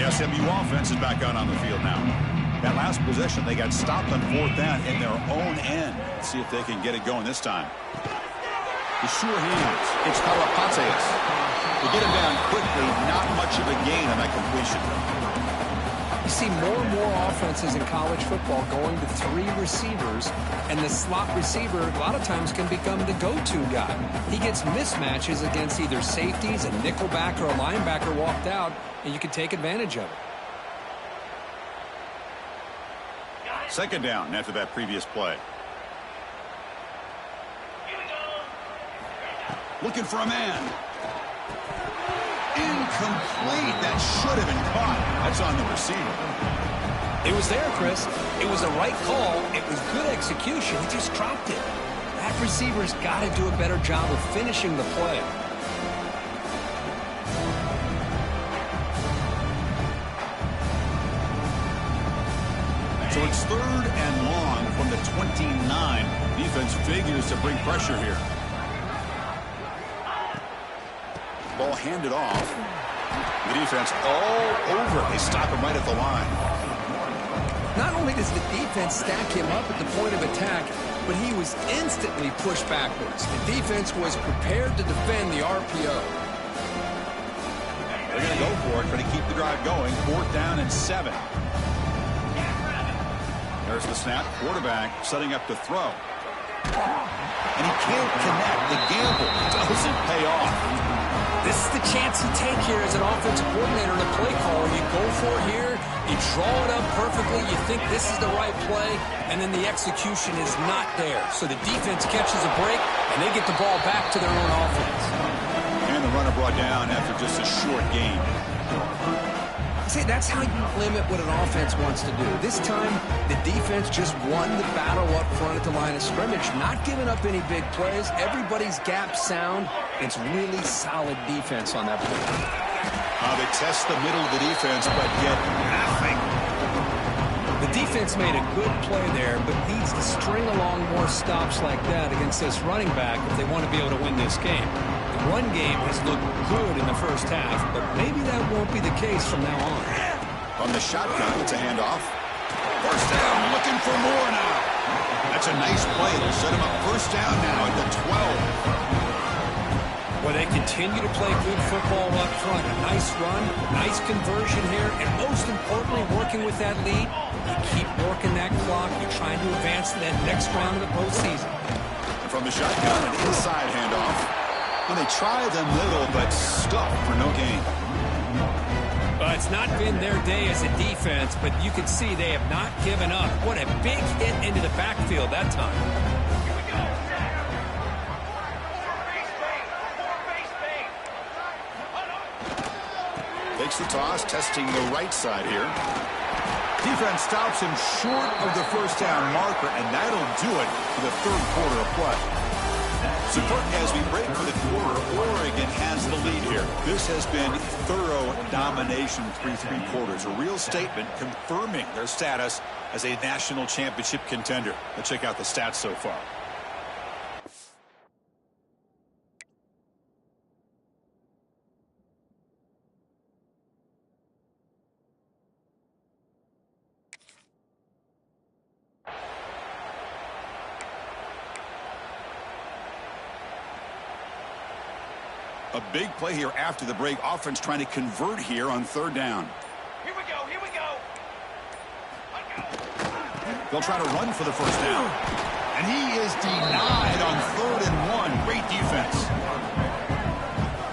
S1: SMU offense is back out on the field now. That last possession, they got stopped on 4th down in their own end. Let's see if they can get it going this time. The sure hands. It's Karapateas. They get him down quickly. Not much of a gain on that completion.
S2: You see more and more offenses in college football going to 3 receivers, and the slot receiver a lot of times can become the go-to guy. He gets mismatches against either safeties, a nickelback, or a linebacker walked out, and you can take advantage of it.
S1: 2nd down after that previous play. Looking for a man. Incomplete. That should have been caught. That's on the receiver.
S2: It was there, Chris. It was the right call. It was good execution. He just dropped it. That receiver's got to do a better job of finishing the play.
S1: So it's 3rd and long from the 29. Defense figures to bring pressure here. Ball handed off. The defense all over. They stop him right at the line.
S2: Not only does the defense stack him up at the point of attack, but he was instantly pushed backwards. The defense was prepared to defend the RPO.
S1: They're going to go for it, trying to keep the drive going. 4th down and 7. There's the snap. Quarterback setting up to throw. And he can't connect. The gamble doesn't pay off.
S2: This is the chance you take here as an offensive coordinator and a play caller. You go for it here, you draw it up perfectly, you think this is the right play, and then the execution is not there. So the defense catches a break, and they get the ball back to their own offense.
S1: And the runner brought down after just a short gain.
S2: See, that's how you limit what an offense wants to do. This time, the defense just won the battle up front at the line of scrimmage, not giving up any big plays. Everybody's gap sound. It's really solid defense on that play.
S1: They test the middle of the defense, but get nothing.
S2: The defense defense made a good play there, but needs to string along more stops like that against this running back if they want to be able to win this game. The run game has looked good in the first half, but maybe that won't be the case from now on.
S1: On the shotgun, it's a handoff. First down, looking for more now. That's a nice play. It'll set him up first down now at the 12.
S2: Well, they continue to play good football up front. A nice run, nice conversion here, and most importantly, working with that lead, you keep working that clock. You're trying to advance to that next round of the postseason.
S1: And from the shotgun, an inside handoff. And they try the middle, but stuck for no gain.
S2: It's not been their day as a defense, but you can see they have not given up. What a big hit into the backfield that time.
S1: Takes the toss, testing the right side here. Defense stops him short of the first down marker, and that'll do it for the third quarter of play. So as we break for the quarter, Oregon has the lead here. This has been thorough domination through three quarters. A real statement confirming their status as a national championship contender. Let's check out the stats so far. A big play here after the break. Offense trying to convert here on third down.
S3: Here we go, here we go.
S1: They'll try to run for the first down. And he is denied on 3rd and 1. Great defense.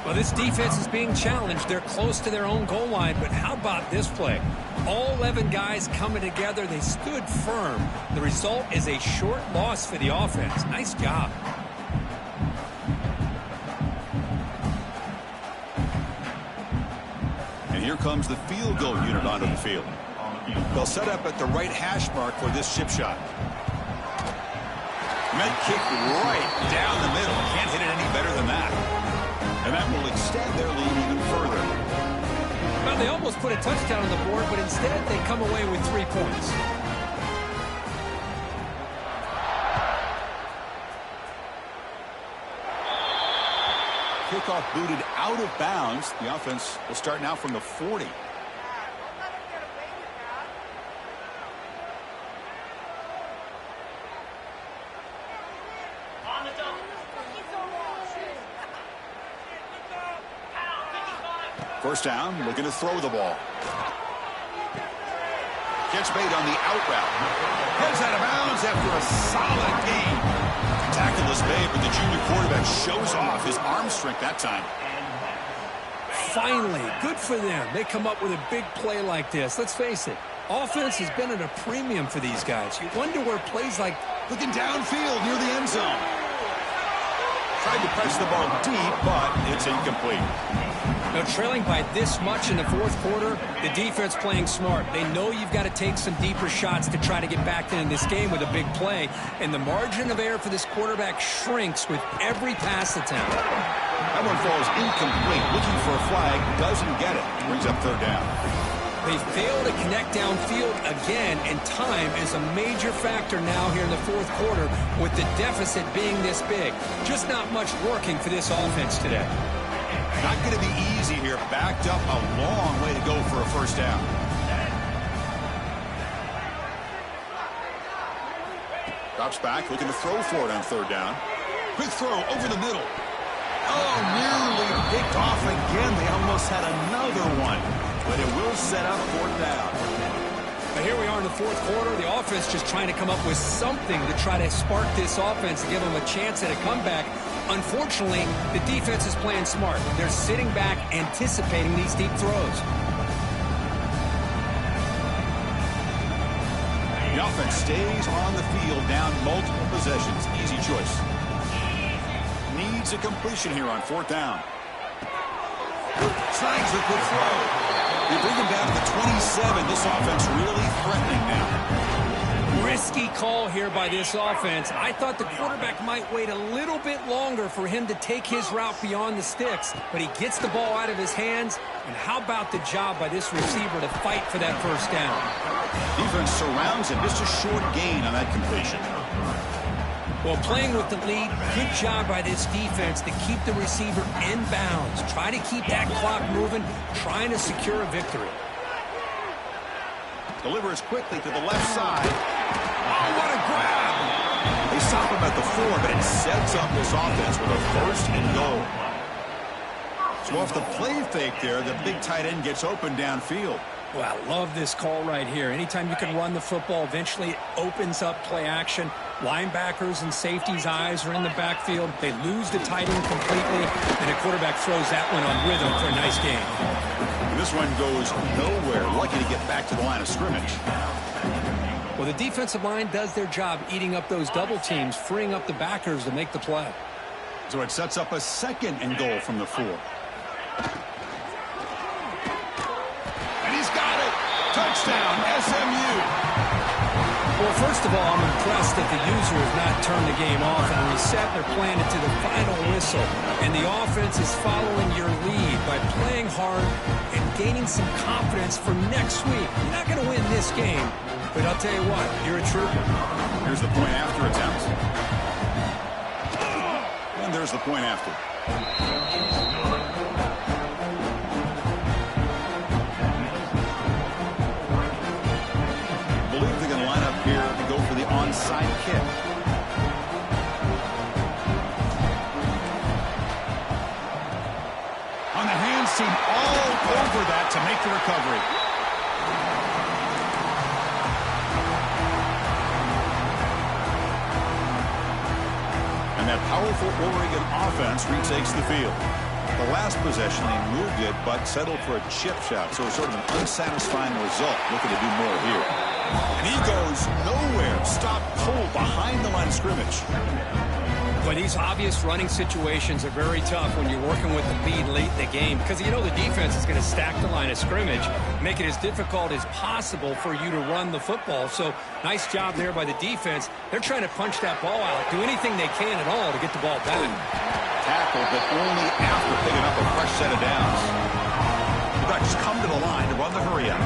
S2: Well, this defense is being challenged. They're close to their own goal line, but how about this play? All 11 guys coming together. They stood firm. The result is a short loss for the offense. Nice job.
S1: Here comes the field goal unit onto the field. They'll set up at the right hash mark for this chip shot. Meant kick right down the middle. Can't hit it any better than that. And that will extend their lead even further.
S2: Well, they almost put a touchdown on the board, but instead they come away with 3 points.
S1: Kickoff booted out of bounds. The offense will start now from the 40. First down, looking to throw the ball. Gets made on the out route. Heads out of bounds after a solid gain. Tackle is made, but the junior quarterback shows off his arm strength that time.
S2: Finally, good for them. They come up with a big play like this. Let's face it, offense has been at a premium for these guys. You wonder where plays like
S1: looking downfield near the end zone. Tried to press the ball deep, but it's incomplete.
S2: Now, trailing by this much in the fourth quarter, the defense playing smart. They know you've got to take some deeper shots to try to get back in this game with a big play. And the margin of error for this quarterback shrinks with every pass attempt.
S1: That one falls incomplete. Looking for a flag, doesn't get it. Brings up third down.
S2: They fail to connect downfield again, and time is a major factor now here in the fourth quarter with the deficit being this big. Just not much working for this offense today.
S1: Not going to be easy here. Backed up a long way to go for a first down. Drops back, looking to throw for it on third down. Quick throw over the middle. Oh, nearly picked off again. They almost had another one. But it will set up fourth down.
S2: But here we are in the fourth quarter. The offense just trying to come up with something to try to spark this offense and give them a chance at a comeback. Unfortunately, the defense is playing smart. They're sitting back, anticipating these deep throws.
S1: The offense stays on the field, down multiple possessions. Easy choice. Needs a completion here on fourth down. Snags a good throw. They bring him down to the 27. This offense really threatening now.
S2: Risky key call here by this offense. I thought the quarterback might wait a little bit longer for him to take his route beyond the sticks, but he gets the ball out of his hands. And how about the job by this receiver to fight for that first down?
S1: Defense surrounds him. Just a short gain on that completion.
S2: Well, playing with the lead, good job by this defense to keep the receiver in bounds. Try to keep that clock moving, trying to secure a victory.
S1: Delivers quickly to the left side. Oh, what a grab! They stop him at the 4, but it sets up this offense with a first and goal. So off the play fake there, the big tight end gets open downfield.
S2: Well, I love this call right here. Anytime you can run the football, eventually it opens up play action. Linebackers and safeties' eyes are in the backfield. They lose the tight end completely, and the quarterback throws that one on rhythm for a nice gain.
S1: And this one goes nowhere. Lucky to get back to the line of scrimmage.
S2: Well, the defensive line does their job eating up those double teams, freeing up the backers to make the play.
S1: So it sets up a second and goal from the 4. And he's got it. Touchdown, SMU.
S2: Well, first of all, I'm impressed that the user has not turned the game off and reset their plan into the final whistle. And the offense is following your lead by playing hard and gaining some confidence for next week. You're not going to win this game, but I'll tell you what, you're a trooper.
S1: Here's the point after attempt. And there's the point after. Onside kick. On the hands team, all over that to make the recovery. And that powerful Oregon offense retakes the field. The last possession, they moved it, but settled for a chip shot. So it's sort of an unsatisfying result. Looking to do more here. And he goes nowhere. Stop cold behind the line of scrimmage.
S2: Well, these obvious running situations are very tough when you're working with the lead late in the game because you know the defense is going to stack the line of scrimmage, make it as difficult as possible for you to run the football. So nice job there by the defense. They're trying to punch that ball out, do anything they can at all to get the ball back.
S1: Tackled, but only after picking up a fresh set of downs. The Ducks come to the line to run the hurry out.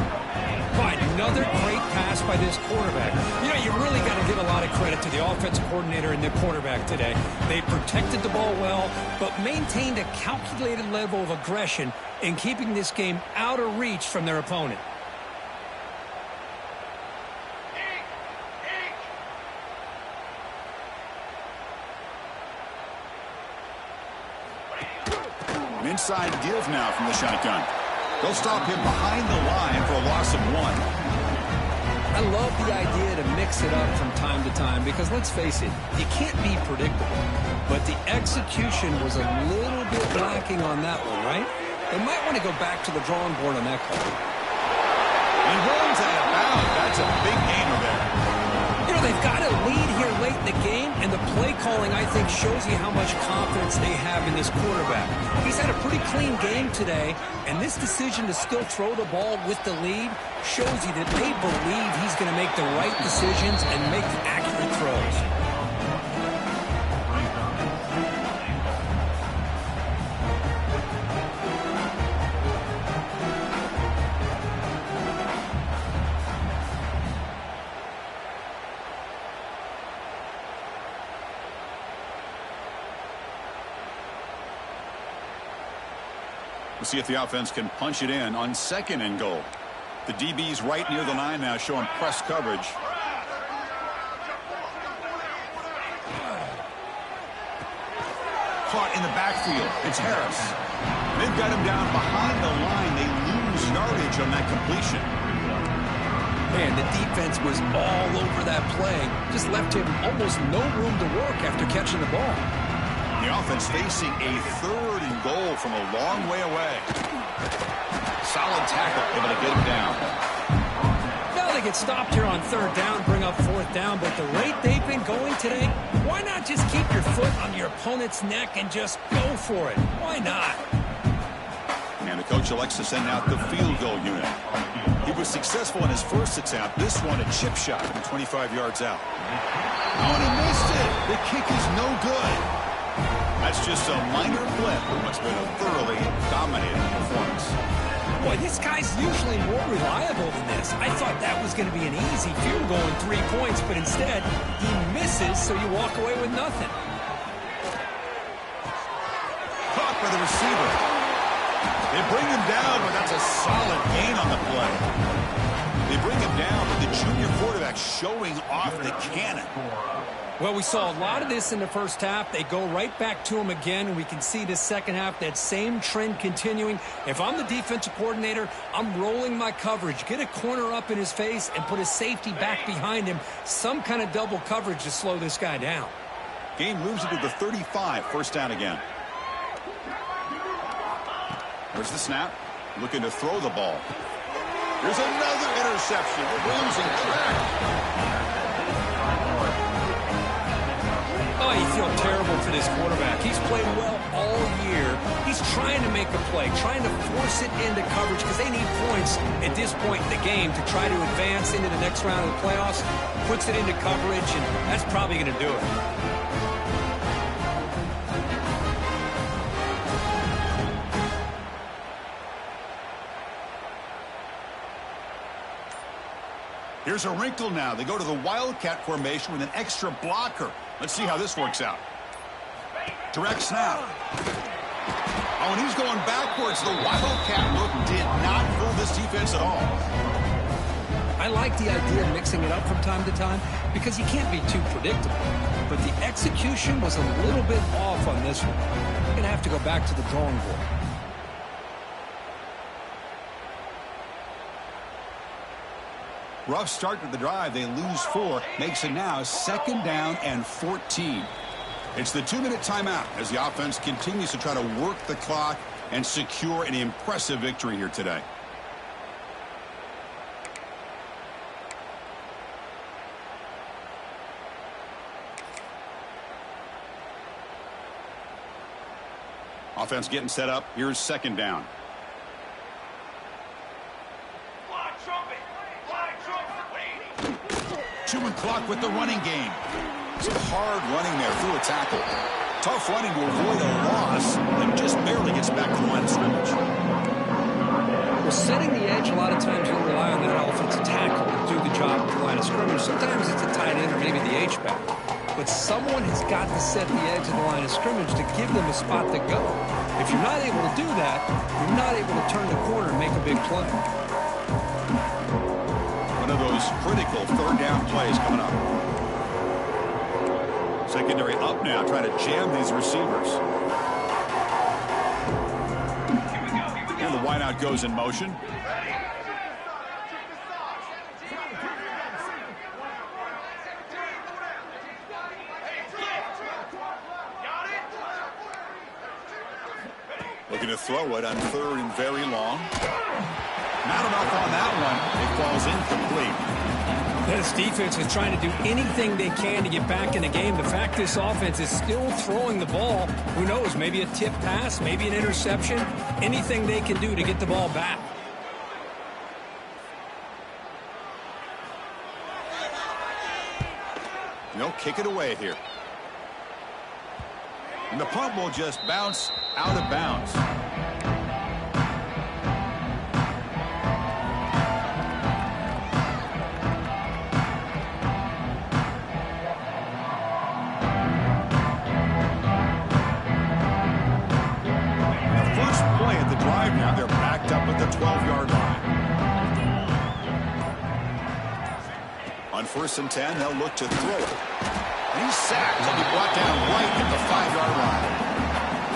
S2: But another great pass by this quarterback. You know, you really got to give a lot of credit to the offensive coordinator and the quarterback today. They protected the ball well, but maintained a calculated level of aggression in keeping this game out of reach from their opponent.
S1: An inside give now from the shotgun. They'll stop him behind the line for a loss of 1.
S2: I love the idea to mix it up from time to time because, let's face it, you can't be predictable. But the execution was a little bit lacking on that one, right? They might want to go back to the drawing board on that call.
S1: He runs out of bounds. That's a big gainer there.
S2: You know, they've got a lead here late in the game, and the play calling, I think, shows you how much confidence they have in this quarterback. He's had a pretty clean game today, and this decision to still throw the ball with the lead shows you that they believe he's going to make the right decisions and make accurate throws.
S1: We'll see if the offense can punch it in on second and goal. The DB's right near the line now, showing press coverage. Caught in the backfield. It's Harris. They've got him down behind the line. They lose yardage on that completion.
S2: Man, the defense was all over that play. Just left him almost no room to work after catching the ball.
S1: The offense facing a third and goal from a long way away. Solid tackle, able to get him down.
S2: Now they get stopped here on third down, bring up fourth down, but the rate they've been going today, why not just keep your foot on your opponent's neck and just go for it? Why not?
S1: And the coach elects to send out the field goal unit. He was successful in his first attempt. This one, a chip shot from 25 yards out. Oh, and he missed it. The kick is no good. That's just a minor blip in what's been a thoroughly dominating performance.
S2: Boy, this guy's usually more reliable than this. I thought that was going to be an easy field goal in 3 points, but instead, he misses, so you walk away with nothing.
S1: Caught by the receiver. They bring him down, but that's a solid gain on the play. They bring him down, but the junior quarterback showing off the cannon.
S2: Well, we saw a lot of this in the first half. They go right back to him again, and we can see this second half, that same trend continuing. If I'm the defensive coordinator, I'm rolling my coverage. Get a corner up in his face and put a safety back behind him. Some kind of double coverage to slow this guy down.
S1: Game moves into the 35, first down again. There's the snap. Looking to throw the ball. There's another interception. Losing track.
S2: Oh, you feel terrible for this quarterback. He's played well all year. He's trying to make a play, trying to force it into coverage because they need points at this point in the game to try to advance into the next round of the playoffs. Puts it into coverage, and that's probably going to do it.
S1: Here's a wrinkle now. They go to the Wildcat formation with an extra blocker. Let's see how this works out. Direct snap. Oh, and he's going backwards. The Wildcat look did not fool this defense at all.
S2: I like the idea of mixing it up from time to time because you can't be too predictable. But the execution was a little bit off on this one. You're going to have to go back to the drawing board.
S1: Rough start to the drive. They lose 4. Makes it now 2nd down and 14. It's the 2-minute timeout as the offense continues to try to work the clock and secure an impressive victory here today. Offense getting set up. Here's 2nd down. Chewing clock with the running game. Some hard running there through a tackle. Tough running to avoid a loss, and just barely gets back to the line of scrimmage.
S2: Well, setting the edge, a lot of times you rely on that offensive tackle to do the job at the line of scrimmage. Sometimes it's a tight end or maybe the H-back. But someone has got to set the edge of the line of scrimmage to give them a spot to go. If you're not able to do that, you're not able to turn the corner and make a big play.
S1: One of those critical 3rd down plays coming up. Secondary up now, trying to jam these receivers. And the wideout goes in motion. Looking to throw it on 3rd and very long. Not enough on that one. It falls incomplete.
S2: This defense is trying to do anything they can to get back in the game. The fact this offense is still throwing the ball, who knows, maybe a tip pass, maybe an interception, anything they can do to get the ball back.
S1: They'll kick it away here. And the punt will just bounce out of bounds. Now they're backed up at the 12-yard line. On 1st and 10, they'll look to throw it. And he's sacked. He'll be brought down right at the 5-yard line.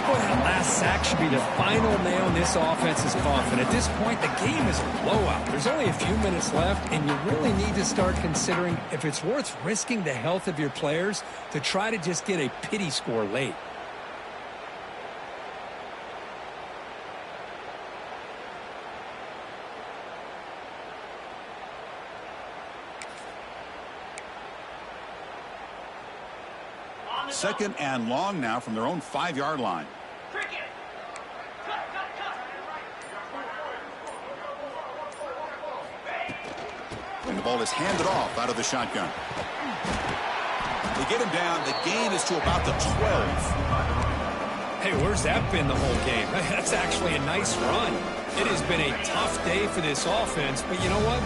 S2: Boy, that last sack should be the final nail in this offense's coffin. At this point, the game is a blowout. There's only a few minutes left, and you really need to start considering if it's worth risking the health of your players to try to just get a pity score late.
S1: Second and long now from their own 5-yard line. ball is handed off out of the shotgun. They get him down. The gain is to about the 12.
S2: Hey, where's that been the whole game? That's actually a nice run. It has been a tough day for this offense, but you know what?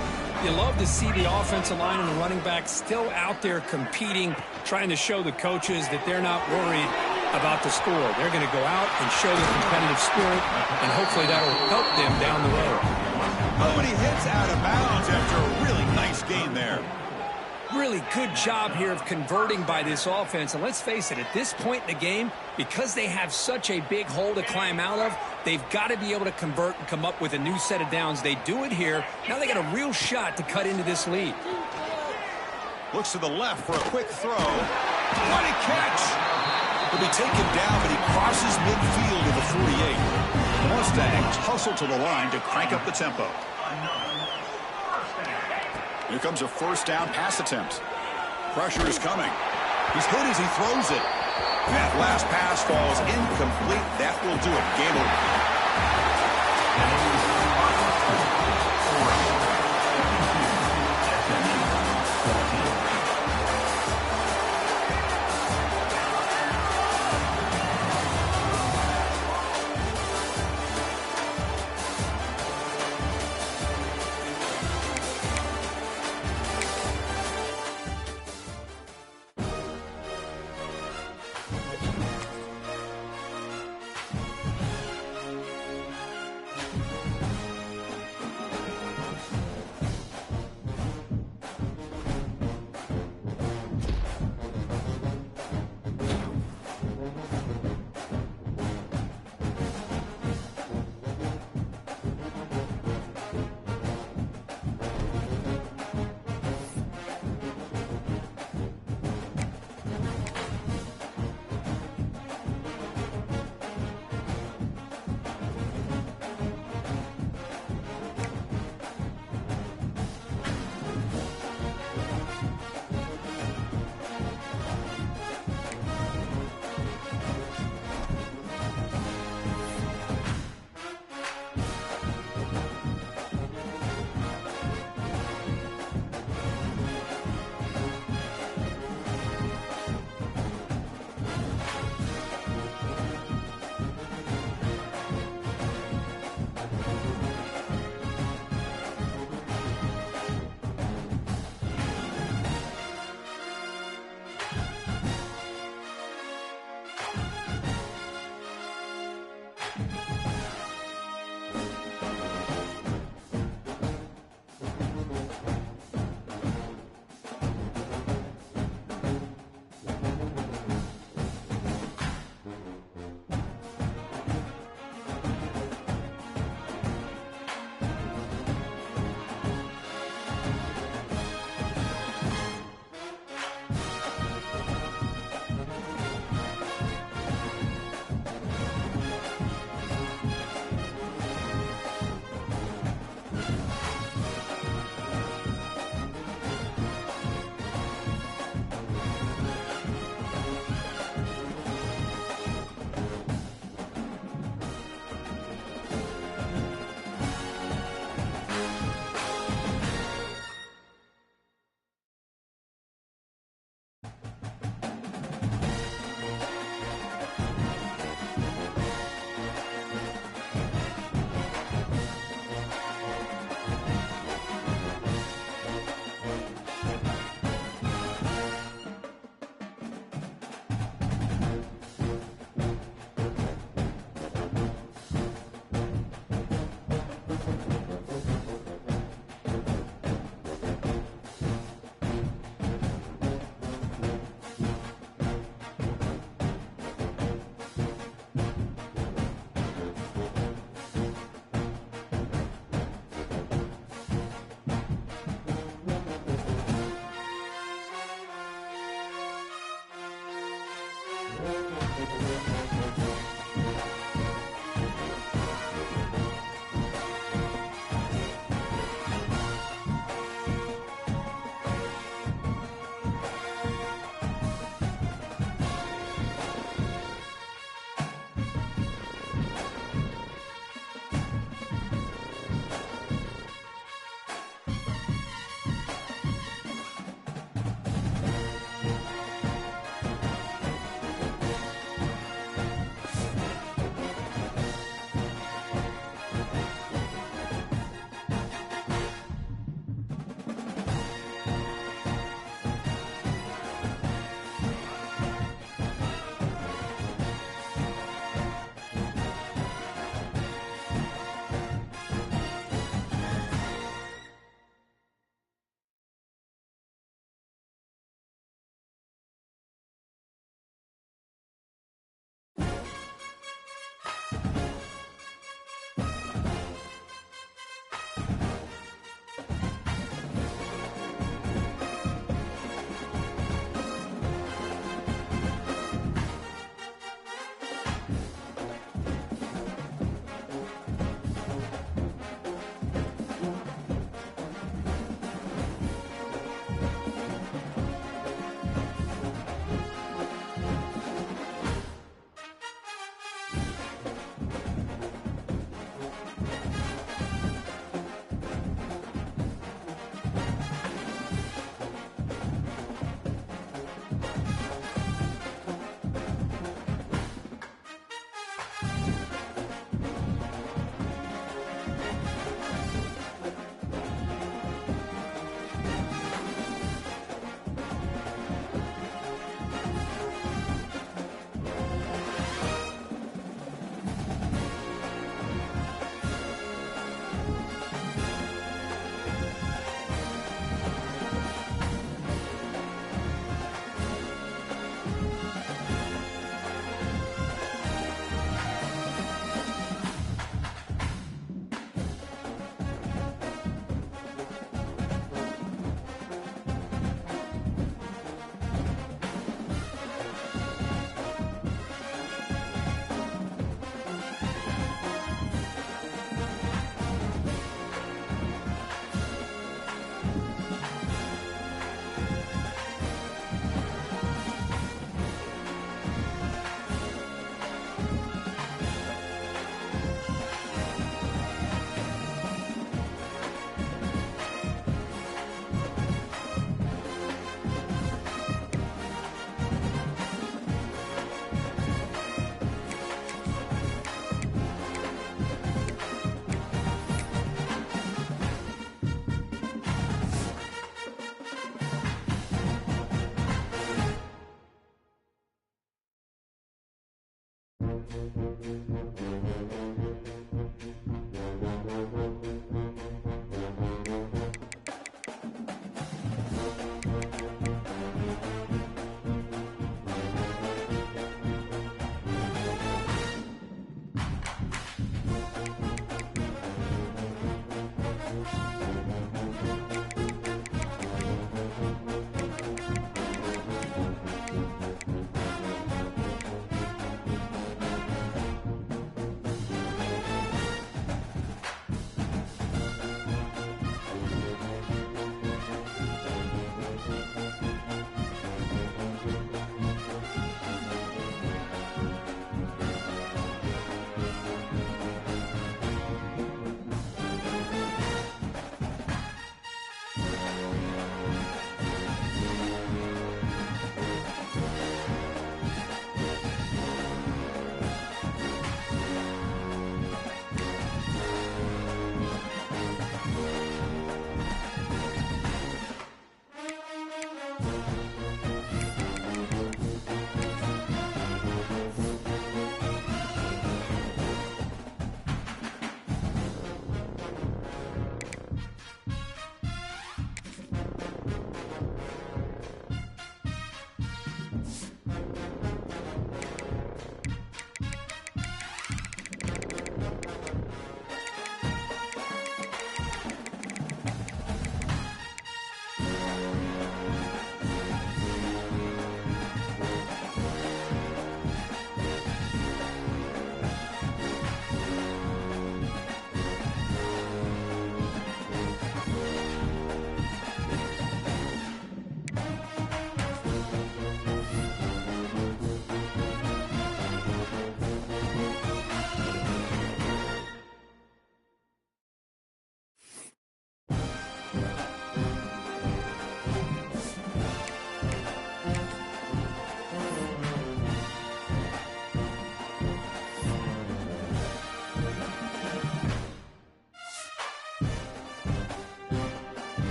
S2: You love to see the offensive line and the running back still out there competing, trying to show the coaches that they're not worried about the score. They're going to go out and show the competitive spirit, and hopefully that will help them down the road.
S1: Oh, and he hits out of bounds after a really nice gain there.
S2: Really good job here of converting by this offense. And let's face it, at this point in the game, because they have such a big hole to climb out of, they've got to be able to convert and come up with a new set of downs. They do it here. Now they got a real shot to cut into this lead.
S1: Looks to the left for a quick throw. What a catch! He'll be taken down, but he crosses midfield to the 48. The Mustangs hustle to the line to crank up the tempo. Here comes a first down pass attempt. Pressure is coming. He's hit as he throws it. That last pass falls incomplete. That will do it. Game over.